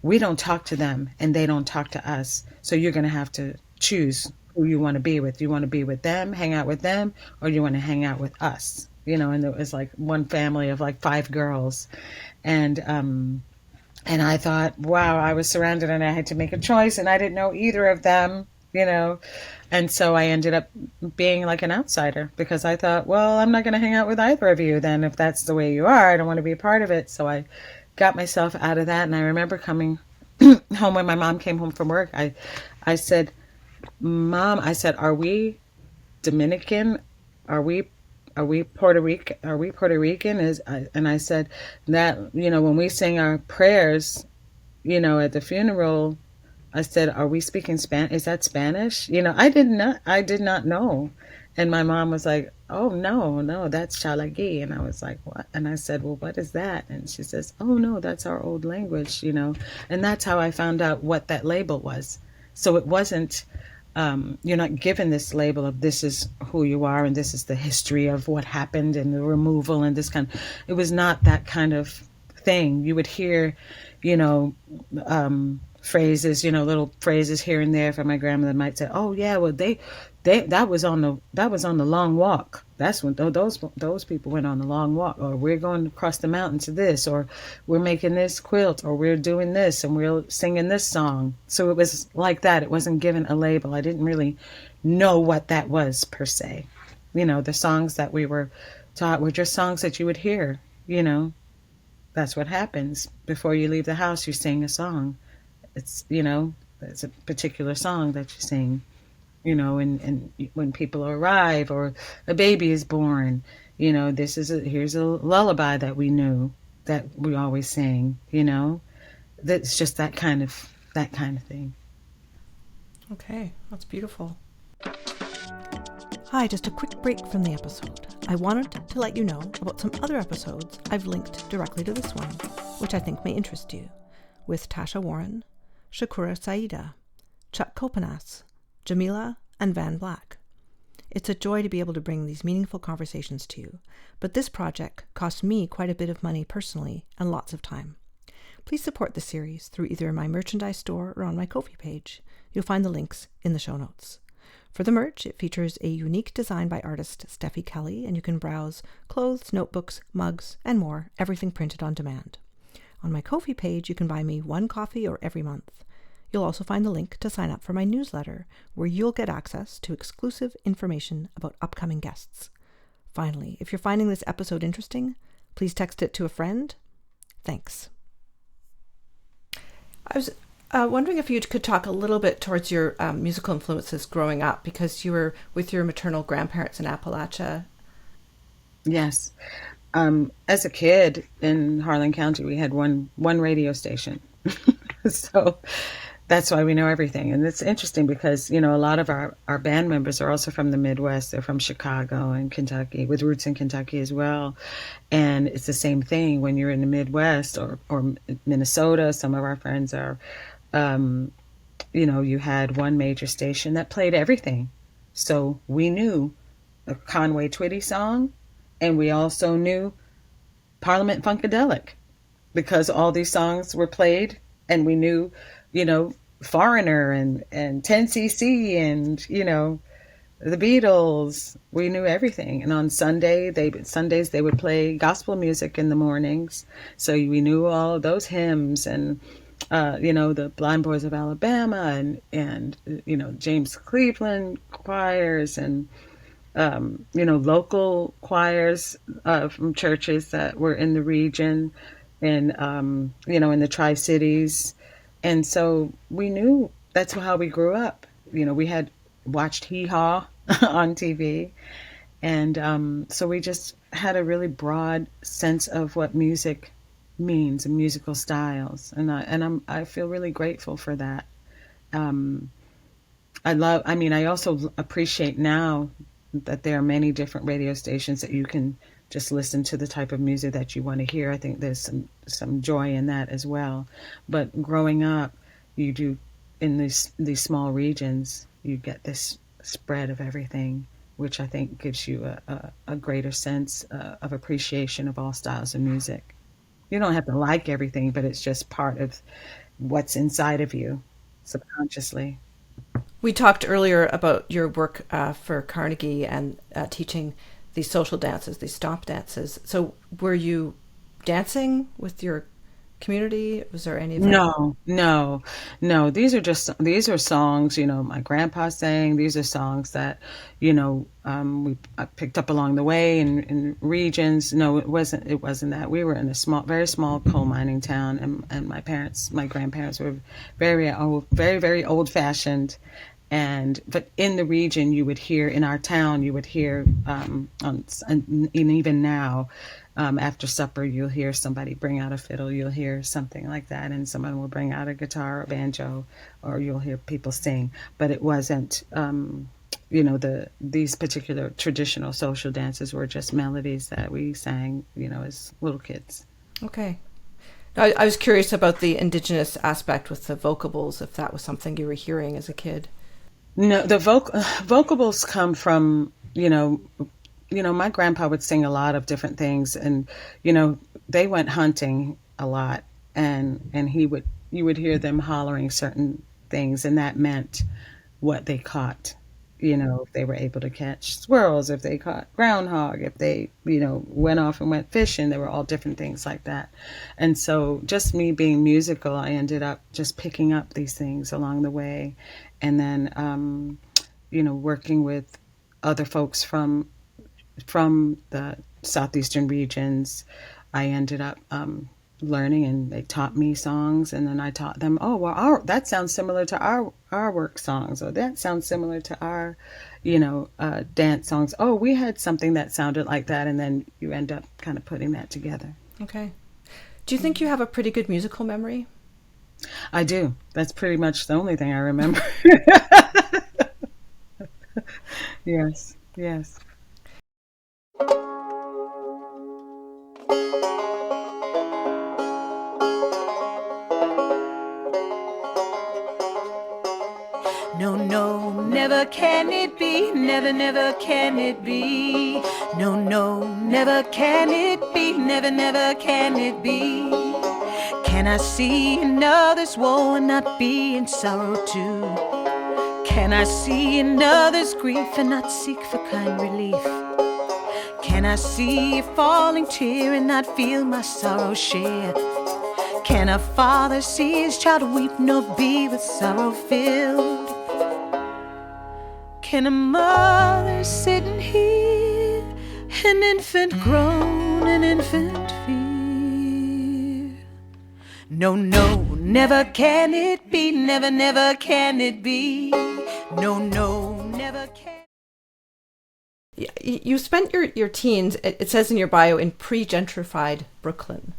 We don't talk to them and they don't talk to us. So you're going to have to choose who you want to be with. Do you want to be with them, hang out with them, or do you want to hang out with us? And it was like one family of like 5 girls. And I thought, wow, I was surrounded and I had to make a choice, and I didn't know either of them, And so I ended up being like an outsider, because I thought, well, I'm not going to hang out with either of you then. If that's the way you are, I don't want to be a part of it. So I got myself out of that. And I remember coming home when my mom came home from work. I said, Mom, are we Dominican? Are we Puerto Rican? Are we Puerto Rican? And I said that, when we sing our prayers, at the funeral, I said, are we speaking Spanish? Is that Spanish? I did not know. And my mom was like, oh, no, that's Chalagi. And I was like, what? And I said, well, what is that? And she says, oh, no, that's our old language, And that's how I found out what that label was. So it wasn't, you're not given this label of this is who you are and this is the history of what happened and the removal and this kind of, it was not that kind of thing. You would hear, phrases, little phrases here and there from my grandmother might say, oh yeah, well that was on the long walk. That's when those people went on the long walk, or we're going across the mountain to this, or we're making this quilt, or we're doing this and we're singing this song. So it was like that. It wasn't given a label. I didn't really know what that was per se. The songs that we were taught were just songs that you would hear. That's what happens before you leave the house. You sing a song. It's it's a particular song that you sing. And when people arrive or a baby is born, here's a lullaby that we knew that we always sing, that's just that kind of thing. Okay, that's beautiful. Hi, just a quick break from the episode. I wanted to let you know about some other episodes I've linked directly to this one, which I think may interest you, with Tasha Warren, Shakura Saida, Chuck Kopanas, Jamila, and Van Black. It's a joy to be able to bring these meaningful conversations to you, but this project cost me quite a bit of money personally and lots of time. Please support the series through either my merchandise store or on my Ko-fi page. You'll find the links in the show notes. For the merch, it features a unique design by artist Steffi Kelly, and you can browse clothes, notebooks, mugs, and more, everything printed on demand. On my Ko-fi page, you can buy me 1 coffee or every month. You'll also find the link to sign up for my newsletter, where you'll get access to exclusive information about upcoming guests. Finally, if you're finding this episode interesting, please text it to a friend. Thanks. I was wondering if you could talk a little bit towards your musical influences growing up, because you were with your maternal grandparents in Appalachia. Yes. As a kid in Harlan County, we had one radio station. So that's why we know everything. And it's interesting because, a lot of our band members are also from the Midwest. They're from Chicago and Kentucky, with roots in Kentucky as well. And it's the same thing when you're in the Midwest or Minnesota. Some of our friends are, you had one major station that played everything. So we knew a Conway Twitty song, and we also knew Parliament Funkadelic, because all these songs were played, and we knew, Foreigner and 10cc and, the Beatles. We knew everything. And on Sundays they would play gospel music in the mornings. So we knew all of those hymns and, the Blind Boys of Alabama and James Cleveland choirs and local choirs from churches that were in the region and, in the Tri-Cities. And so we knew that's how we grew up. We had watched Hee Haw on TV. And so we just had a really broad sense of what music means and musical styles. I feel really grateful for that. Um, I also appreciate now that there are many different radio stations that you can just listen to the type of music that you want to hear. I think there's some joy in that as well. But growing up, you do in these small regions, you get this spread of everything, which I think gives you a greater sense of appreciation of all styles of music. You don't have to like everything, but it's just part of what's inside of you subconsciously. We talked earlier about your work for Carnegie and teaching these social dances, these stomp dances. So were you dancing with your community? Was there any of that? No, no, no. These are songs, my grandpa sang. These are songs that, we I picked up along the way in regions. No, it wasn't that. We were in a very small coal mining town, and my grandparents were very old, very, very old fashioned. But in the region, in our town, you would hear, and even now, after supper, you'll hear somebody bring out a fiddle, you'll hear something like that, and someone will bring out a guitar or banjo, or you'll hear people sing. But it wasn't, these particular traditional social dances were just melodies that we sang, as little kids. Okay. I was curious about the indigenous aspect with the vocables, if that was something you were hearing as a kid. No, the vocables come from, my grandpa would sing a lot of different things, and, they went hunting a lot, and you would hear them hollering certain things, and that meant what they caught. If they were able to catch squirrels, if they caught groundhog, if they, went off and went fishing, there were all different things like that. And so just me being musical, I ended up just picking up these things along the way. And then, working with other folks from the southeastern regions, I ended up learning, and they taught me songs, and then I taught them, oh well, that sounds similar to our work songs, or that sounds similar to our dance songs. Oh, we had something that sounded like that, and then you end up kind of putting that together. Okay. Do you think you have a pretty good musical memory? I do. That's pretty much the only thing I remember. Yes, yes. No, no, never can it be. Never, never can it be. No, no, never can it be. Never, never can it be. Can I see another's woe and not be in sorrow too? Can I see another's grief and not seek for kind relief? Can I see a falling tear and not feel my sorrow share? Can a father see his child weep nor be with sorrow filled? Can a mother sit and hear an infant groan, an infant fear? No, no, never can it be. Never, never can it be. No, no, never can. You spent your teens, it says in your bio, in pre-gentrified Brooklyn.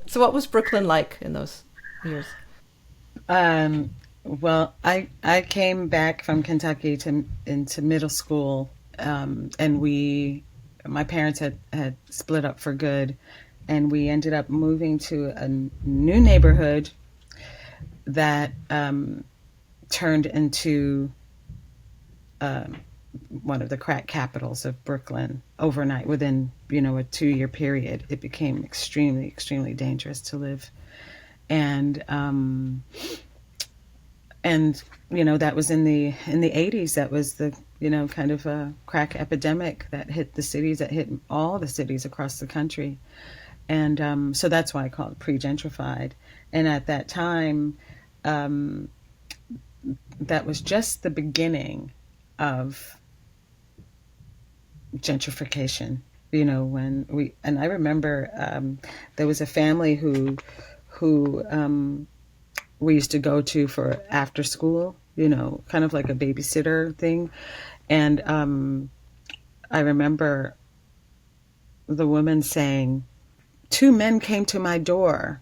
So what was Brooklyn like in those years? Well, I came back from Kentucky into middle school, and my parents had split up for good, and we ended up moving to a new neighborhood that turned into one of the crack capitals of Brooklyn overnight. Within a 2-year period, it became extremely, extremely dangerous to live, and that was in the 80s. That was the kind of a crack epidemic that hit the cities, that hit all the cities across the country, and so that's why I call it pre-gentrified. And at that time, that was just the beginning of gentrification. And I remember there was a family who we used to go to for after school, kind of like a babysitter thing. And I remember the woman saying, two men came to my door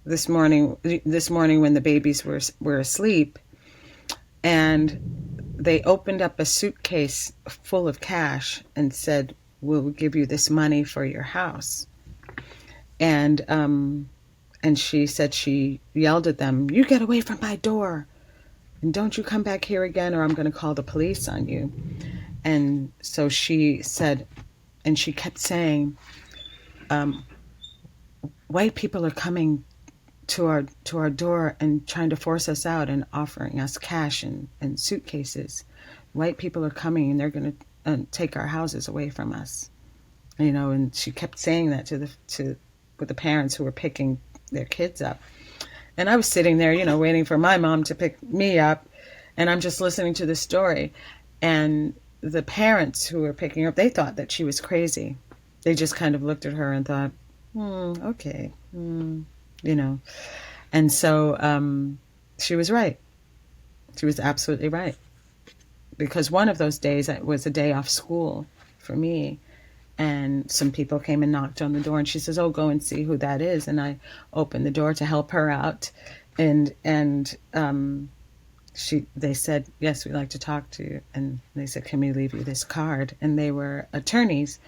this morning when the babies were asleep, and they opened up a suitcase full of cash and said, we'll give you this money for your house. And she said she yelled at them, you get away from my door, and don't you come back here again, or I'm going to call the police on you. And so she said, and she kept saying, white people are coming to our door and trying to force us out and offering us cash and suitcases. White people are coming and they're going to take our houses away from us. And she kept saying that with the parents who were picking their kids up. And I was sitting there, waiting for my mom to pick me up, and I'm just listening to the story. And the parents who were picking her up, they thought that she was crazy. They just kind of looked at her and thought, okay, And so she was right. She was absolutely right. Because one of those days was a day off school for me. And some people came and knocked on the door, and she says, oh, go and see who that is. And I opened the door to help her out. And they said, yes, we'd like to talk to you. And they said, can we leave you this card? And they were attorneys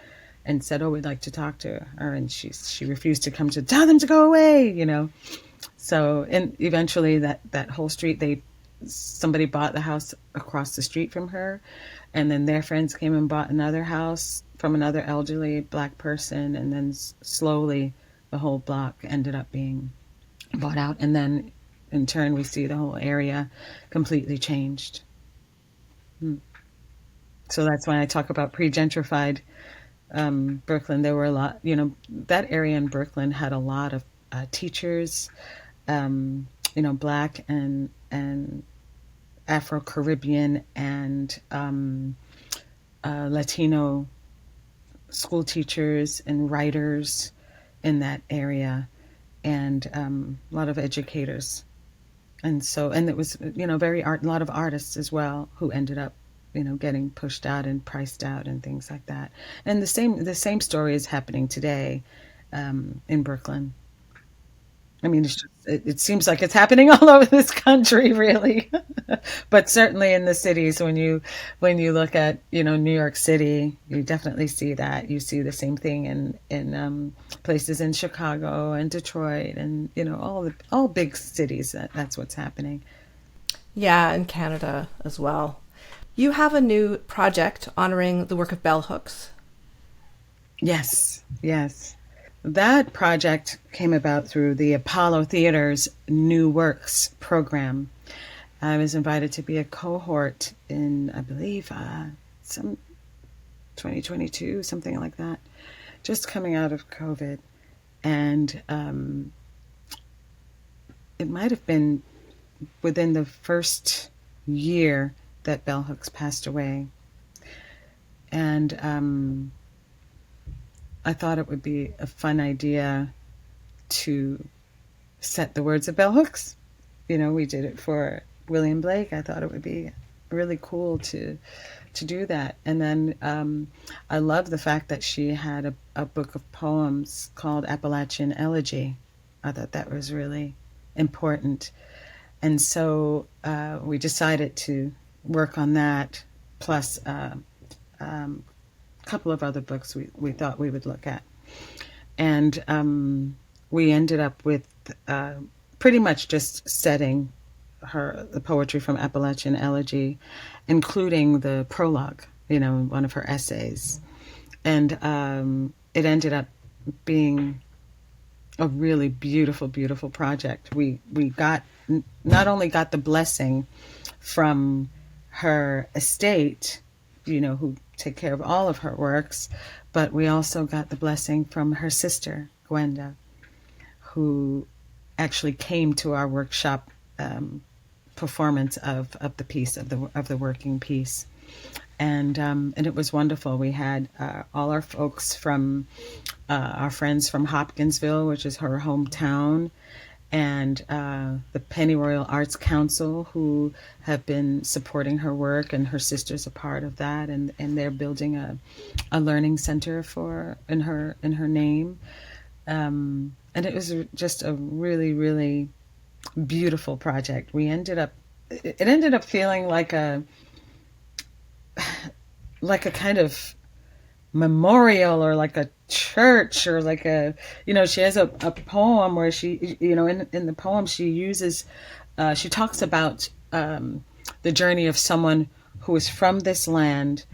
and said, oh, we'd like to talk to her. And she refused to come, to tell them to go away, So, and eventually that whole street, somebody bought the house across the street from her. And then their friends came and bought another house from another elderly Black person. And then slowly the whole block ended up being bought out. And then in turn, we see the whole area completely changed. So that's why I talk about pre-gentrified Brooklyn. There were a lot, that area in Brooklyn had a lot of teachers, Black and Afro-Caribbean and Latino school teachers and writers in that area, and a lot of educators. And it was, a lot of artists as well who ended up, getting pushed out and priced out and things like that. And the same story is happening today in Brooklyn. I mean, it seems like it's happening all over this country, really. But certainly in the cities, when you look at, New York City, you definitely see that. You see the same thing in places in Chicago and Detroit and, all big cities. That's what's happening. Yeah, in Canada as well. You have a new project honoring the work of bell hooks. Yes. That project came about through the Apollo Theater's New Works program. I was invited to be a cohort in, I believe, some 2022, something like that, just coming out of COVID. And it might have been within the first year that bell hooks passed away. And I thought it would be a fun idea to set the words of bell hooks. We did it for William Blake. I thought it would be really cool to do that. And then I love the fact that she had a book of poems called Appalachian Elegy. I thought that was really important. And so we decided to work on that, plus couple of other books we thought we would look at. And we ended up with pretty much just setting the poetry from Appalachian Elegy, including the prologue, one of her essays. And it ended up being a really beautiful, beautiful project. We not only got the blessing from her estate, who take care of all of her works, but we also got the blessing from her sister, Gwenda, who actually came to our workshop performance of the piece, of the working piece. And it was wonderful. We had all our folks from our friends from Hopkinsville, which is her hometown, and the Pennyroyal Arts Council, who have been supporting her work, and her sister's a part of that, and they're building a learning center for in her name, and it was just a really, really beautiful project. It ended up feeling like a kind of memorial, or like a church, or like she has a poem where she, in the poem she uses, she talks about the journey of someone who is from this land,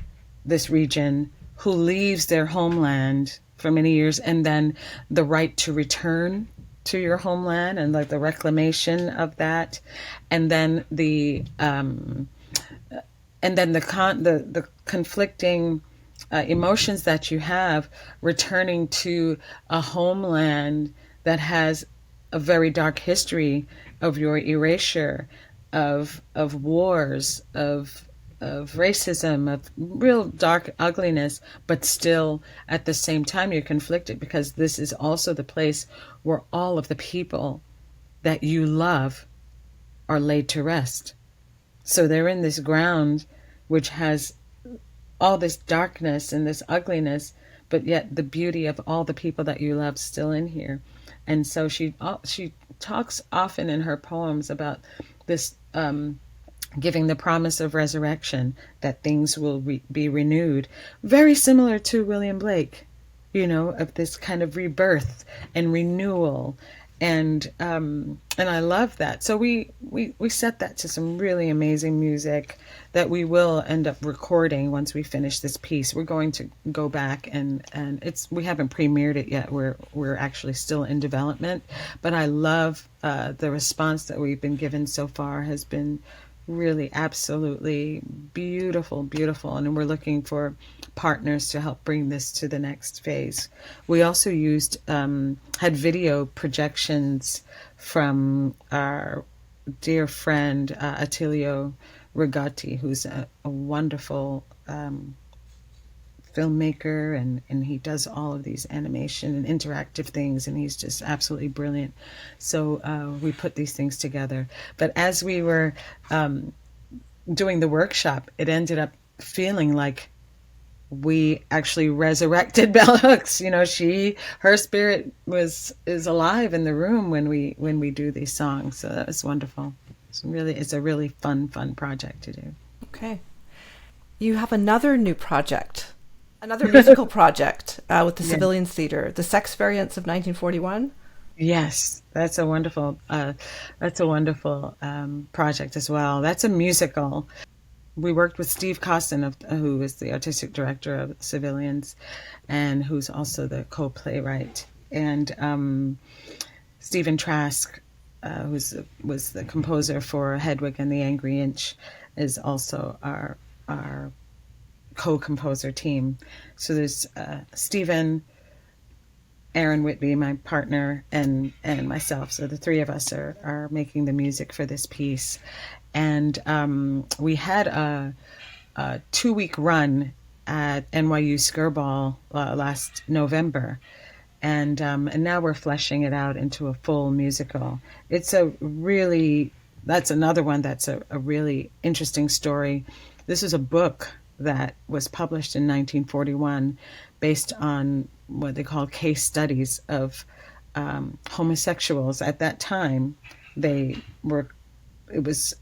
this region, who leaves their homeland for many years, and then the right to return to your homeland, and like the reclamation of that, and then the conflicting emotions that you have returning to a homeland that has a very dark history of your erasure, of wars, of racism, of real dark ugliness, but still at the same time you're conflicted, because this is also the place where all of the people that you love are laid to rest. So they're in this ground which has all this darkness and this ugliness, but yet the beauty of all the people that you love still in here. And so she talks often in her poems about this, giving the promise of resurrection, that things will be renewed, very similar to William Blake, of this kind of rebirth and renewal. And I love that. So we set that to some really amazing music that we will end up recording once we finish this piece. We're going to go back and we haven't premiered it yet. We're actually still in development, but I love the response that we've been given so far has been really absolutely beautiful, and we're looking for partners to help bring this to the next phase. We also had video projections from our dear friend Attilio Rigatti, who's a wonderful filmmaker, and he does all of these animation and interactive things, and he's just absolutely brilliant. So we put these things together. But as we were doing the workshop, it ended up feeling like we actually resurrected Bell Hooks. Her spirit is alive in the room when we do these songs. So that was wonderful. It's a really fun project to do. Okay. You have another new project, another musical project with the Civilians Theater, The Sex Variants of 1941. Yes, that's a wonderful project as well. That's a musical. We worked with Steve Cosson, who is the artistic director of Civilians, and who's also the co-playwright. And Stephen Trask, who was the composer for Hedwig and the Angry Inch, is also our co-composer team. So there's Stephen, Aaron Whitby, my partner, and myself. So the three of us are making the music for this piece. And we had a 2-week run at NYU Skirball last November. And now we're fleshing it out into a full musical. That's another one that's a really interesting story. This is a book that was published in 1941 based on what they call case studies of homosexuals. At that time, it was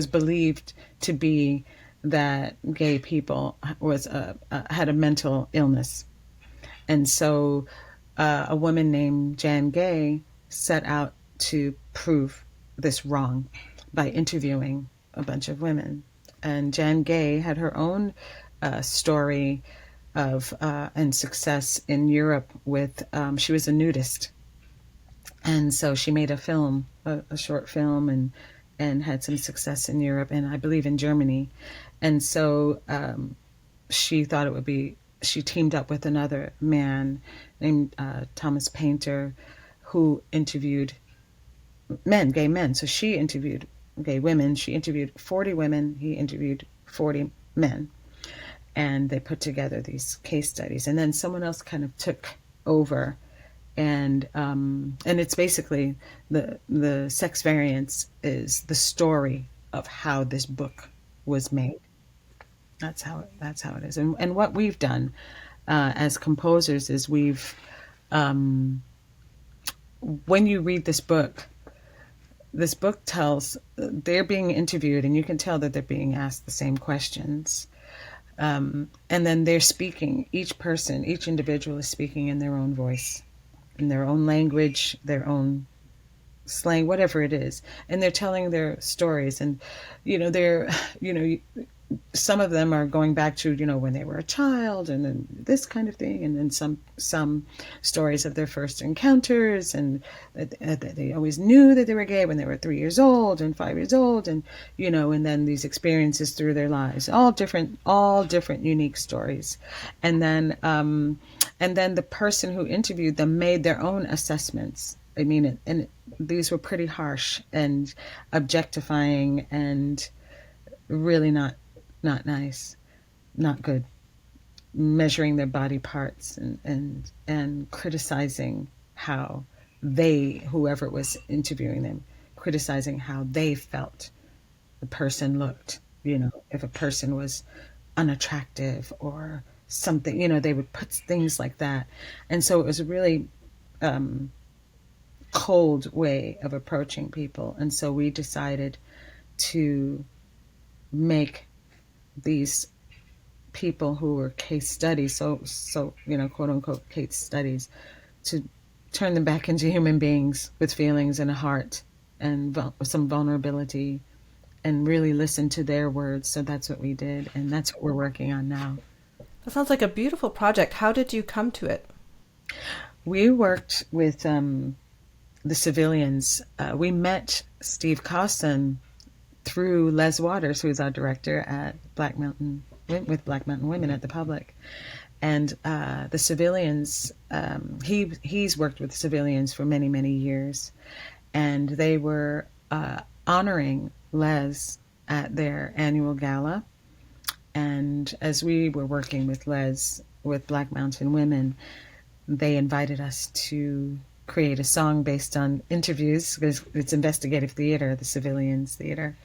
believed to be that gay people had a mental illness. And so a woman named Jan Gay set out to prove this wrong by interviewing a bunch of women. And Jan Gay had her own story of and success in Europe with, she was a nudist. And so she made a film, a short film, and had some success in Europe and I believe in Germany. And so she thought she teamed up with another man named Thomas Painter, who interviewed gay men. So she interviewed gay women. She interviewed 40 women. He interviewed 40 men. And they put together these case studies. And then someone else kind of took over. And it's basically the sex variance is the story of how this book was made. That's how it is. And what we've done as composers is we've when you read this book tells, they're being interviewed, and you can tell that they're being asked the same questions. And then they're speaking, each individual is speaking in their own voice, in their own language, their own slang, whatever it is. And they're telling their stories. And, some of them are going back to, when they were a child, and then this kind of thing. And then some stories of their first encounters, and that they always knew that they were gay when they were 3 years old and 5 years old, and, and then these experiences through their lives, all different unique stories. And then the person who interviewed them made their own assessments. I mean, these were pretty harsh and objectifying and really not nice, not good, measuring their body parts and criticizing how whoever was interviewing them, criticizing how they felt the person looked, if a person was unattractive or something, they would put things like that. And so it was a really cold way of approaching people. And so we decided to make these people who were case studies, so quote unquote case studies, to turn them back into human beings with feelings and a heart and some vulnerability, and really listen to their words. So that's what we did, and that's what we're working on now. That sounds like a beautiful project. How did you come to it? We worked with the civilians. We met Steve Cosson through Les Waters, who's our director at Black Mountain Women at the Public. And the civilians, he's worked with civilians for many, many years. And they were honoring Les at their annual gala. And as we were working with Les, with Black Mountain Women, they invited us to create a song based on interviews, because it's investigative theater, the civilians theater,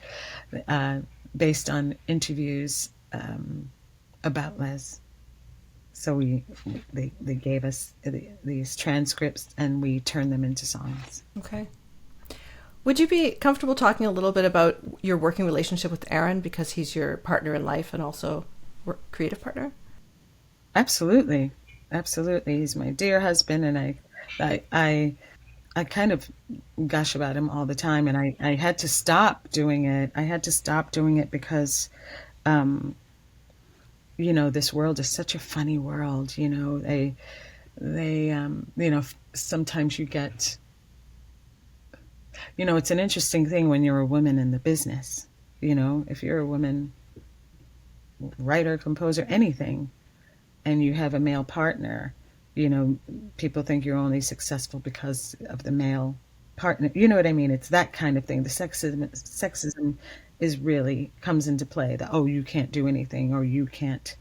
based on interviews about Les. So they gave us these transcripts, and we turned them into songs. Okay. Would you be comfortable talking a little bit about your working relationship with Aaron, because he's your partner in life and also creative partner? Absolutely. He's my dear husband, and I kind of gush about him all the time, and I had to stop doing it. Because, this world is such a funny world. They sometimes you get, it's an interesting thing when you're a woman in the business. If you're a woman, writer, composer, anything, and you have a male partner, people think you're only successful because of the male partner. You know what I mean? It's that kind of thing. The sexism is really comes into play. You can't do anything, or you can't,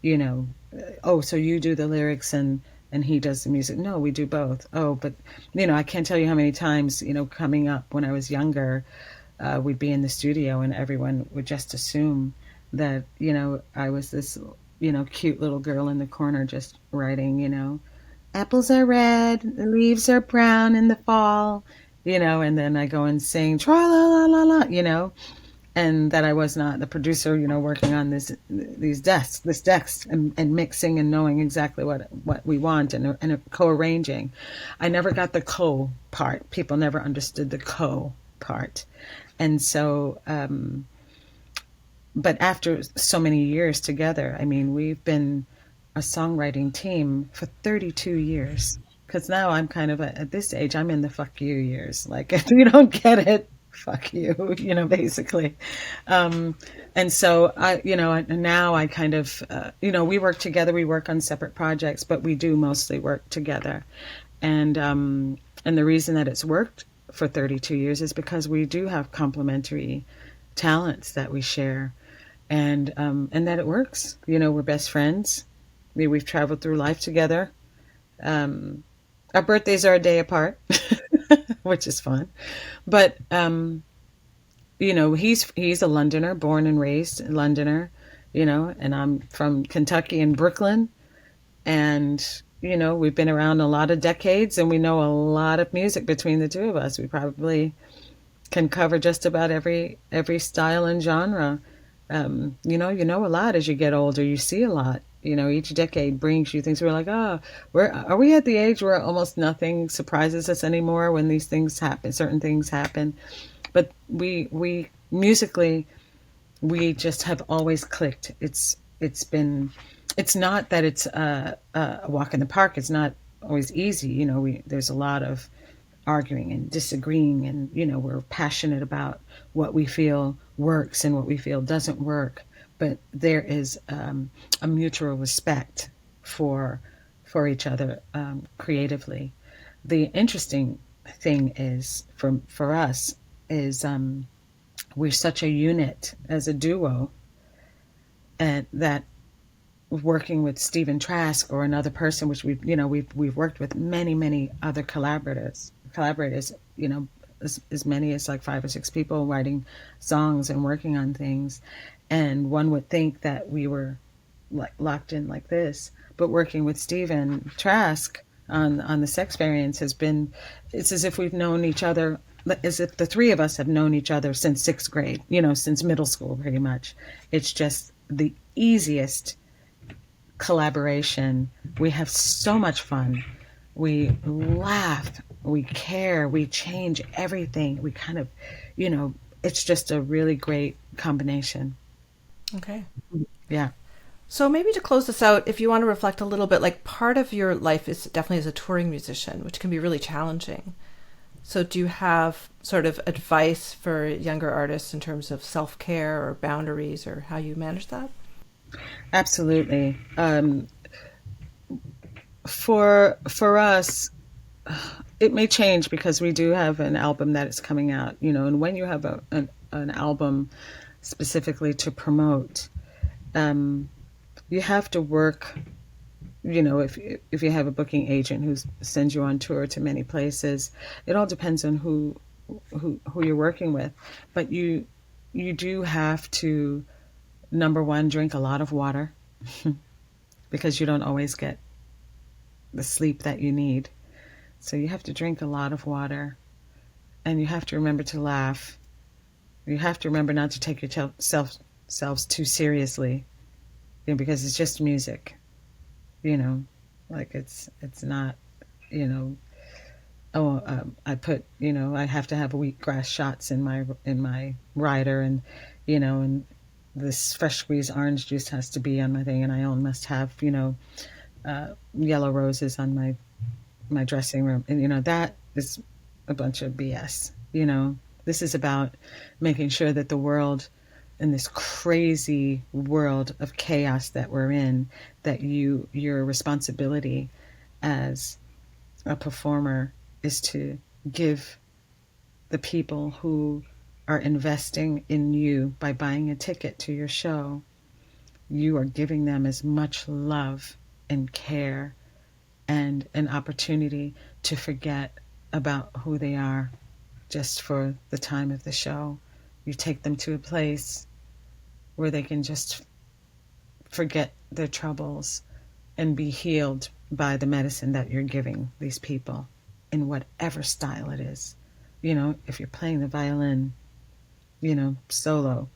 so you do the lyrics and he does the music. No, we do both. But I can't tell you how many times, coming up when I was younger, we'd be in the studio and everyone would just assume that, I was this cute little girl in the corner just writing, apples are red, the leaves are brown in the fall, and then I go and sing tra la la la la, and that I was not the producer, working on this decks and mixing and knowing exactly what we want and co-arranging. I never got the co part. People never understood the co part. And so, but after so many years together, we've been a songwriting team for 32 years. Because now I'm kind of at this age, I'm in the fuck you years. Like, if you don't get it, fuck you, basically. And so now I kind of, we work together, we work on separate projects, but we do mostly work together. And the reason that it's worked for 32 years is because we do have complementary talents that we share. and that it works. We're best friends. We've traveled through life together. Our birthdays are a day apart, which is fun. But he's a Londoner, born and raised Londoner. And I'm from Kentucky and Brooklyn, and we've been around a lot of decades, and we know a lot of music between the two of us. We probably can cover just about every style and genre. You know a lot as you get older. You see a lot. Each decade brings you things. We're like, oh, are we at the age where almost nothing surprises us anymore when these things happen, certain things happen? But we musically, we just have always clicked. It's not that it's a walk in the park. It's not always easy. There's a lot of arguing and disagreeing, and we're passionate about what we feel works and what we feel doesn't work. But there is a mutual respect for each other creatively. The interesting thing is for us is we're such a unit as a duo, and that working with Stephen Trask or another person, which we've worked with many other collaborators, as many as like 5 or 6 people writing songs and working on things. And one would think that we were like locked in like this, but working with Stephen Trask on the sex variants it's as if we've known each other, as if the three of us have known each other since 6th grade, since middle school, pretty much. It's just the easiest collaboration. We have so much fun. We laugh, we care, we change everything. We kind of, it's just a really great combination. Okay. Yeah. So maybe to close this out, if you want to reflect a little bit, like part of your life is definitely as a touring musician, which can be really challenging. So do you have sort of advice for younger artists in terms of self-care or boundaries or how you manage that? Absolutely. For us, it may change because we do have an album that is coming out, and when you have an album specifically to promote, you have to work, if you have a booking agent who sends you on tour to many places. It all depends on who you're working with, but you do have to, number one, drink a lot of water because you don't always get the sleep that you need. So you have to drink a lot of water, and you have to remember to laugh. You have to remember not to take yourselves too seriously, because it's just music, like it's not, I put, I have to have wheatgrass shots in my rider, and and this fresh squeezed orange juice has to be on my thing, and I must have yellow roses on my dressing room, and that is a bunch of BS. This is about making sure that the world, in this crazy world of chaos that we're in, that your responsibility as a performer is to give the people who are investing in you by buying a ticket to your show, you are giving them as much love and care and an opportunity to forget about who they are just for the time of the show. You take them to a place where they can just forget their troubles and be healed by the medicine that you're giving these people in whatever style it is. If you're playing the violin, solo,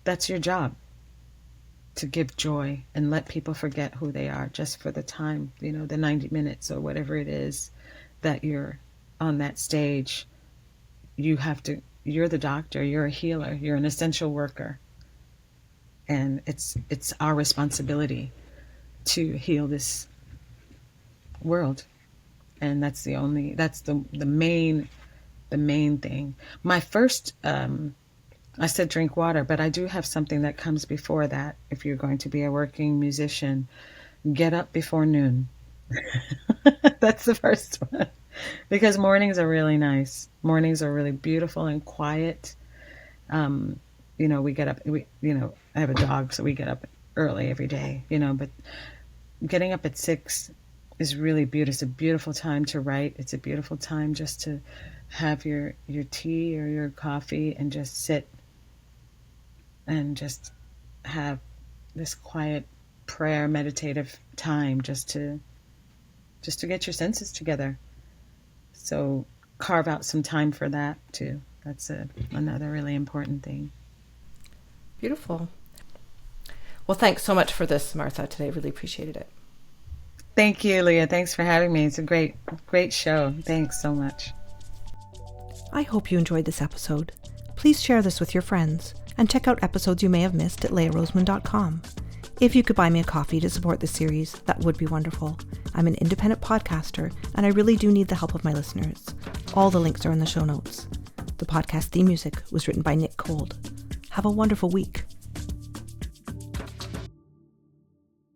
that's your job, to give joy and let people forget who they are just for the time, the 90 minutes or whatever it is that you're on that stage. You're the doctor, you're a healer, you're an essential worker. And it's our responsibility to heal this world. And that's the main thing. My first, I said drink water, but I do have something that comes before that. If you're going to be a working musician, get up before noon. That's the first one. Because mornings are really nice. Mornings are really beautiful and quiet. We get up, I have a dog, so we get up early every day, but getting up at 6 is really beautiful. It's a beautiful time to write. It's a beautiful time just to have your tea or your coffee and just sit and just have this quiet prayer, meditative time just to get your senses together. So carve out some time for that too. That's another really important thing. Beautiful. Well, thanks so much for this, Martha, today. Really appreciated it. Thank you, Leah. Thanks for having me. It's a great show. Thanks so much. I hope you enjoyed this episode. Please share this with your friends and check out episodes you may have missed at leahroseman.com. If you could buy me a coffee to support this series, that would be wonderful. I'm an independent podcaster, and I really do need the help of my listeners. All the links are in the show notes. The podcast theme music was written by Nick Cold. Have a wonderful week.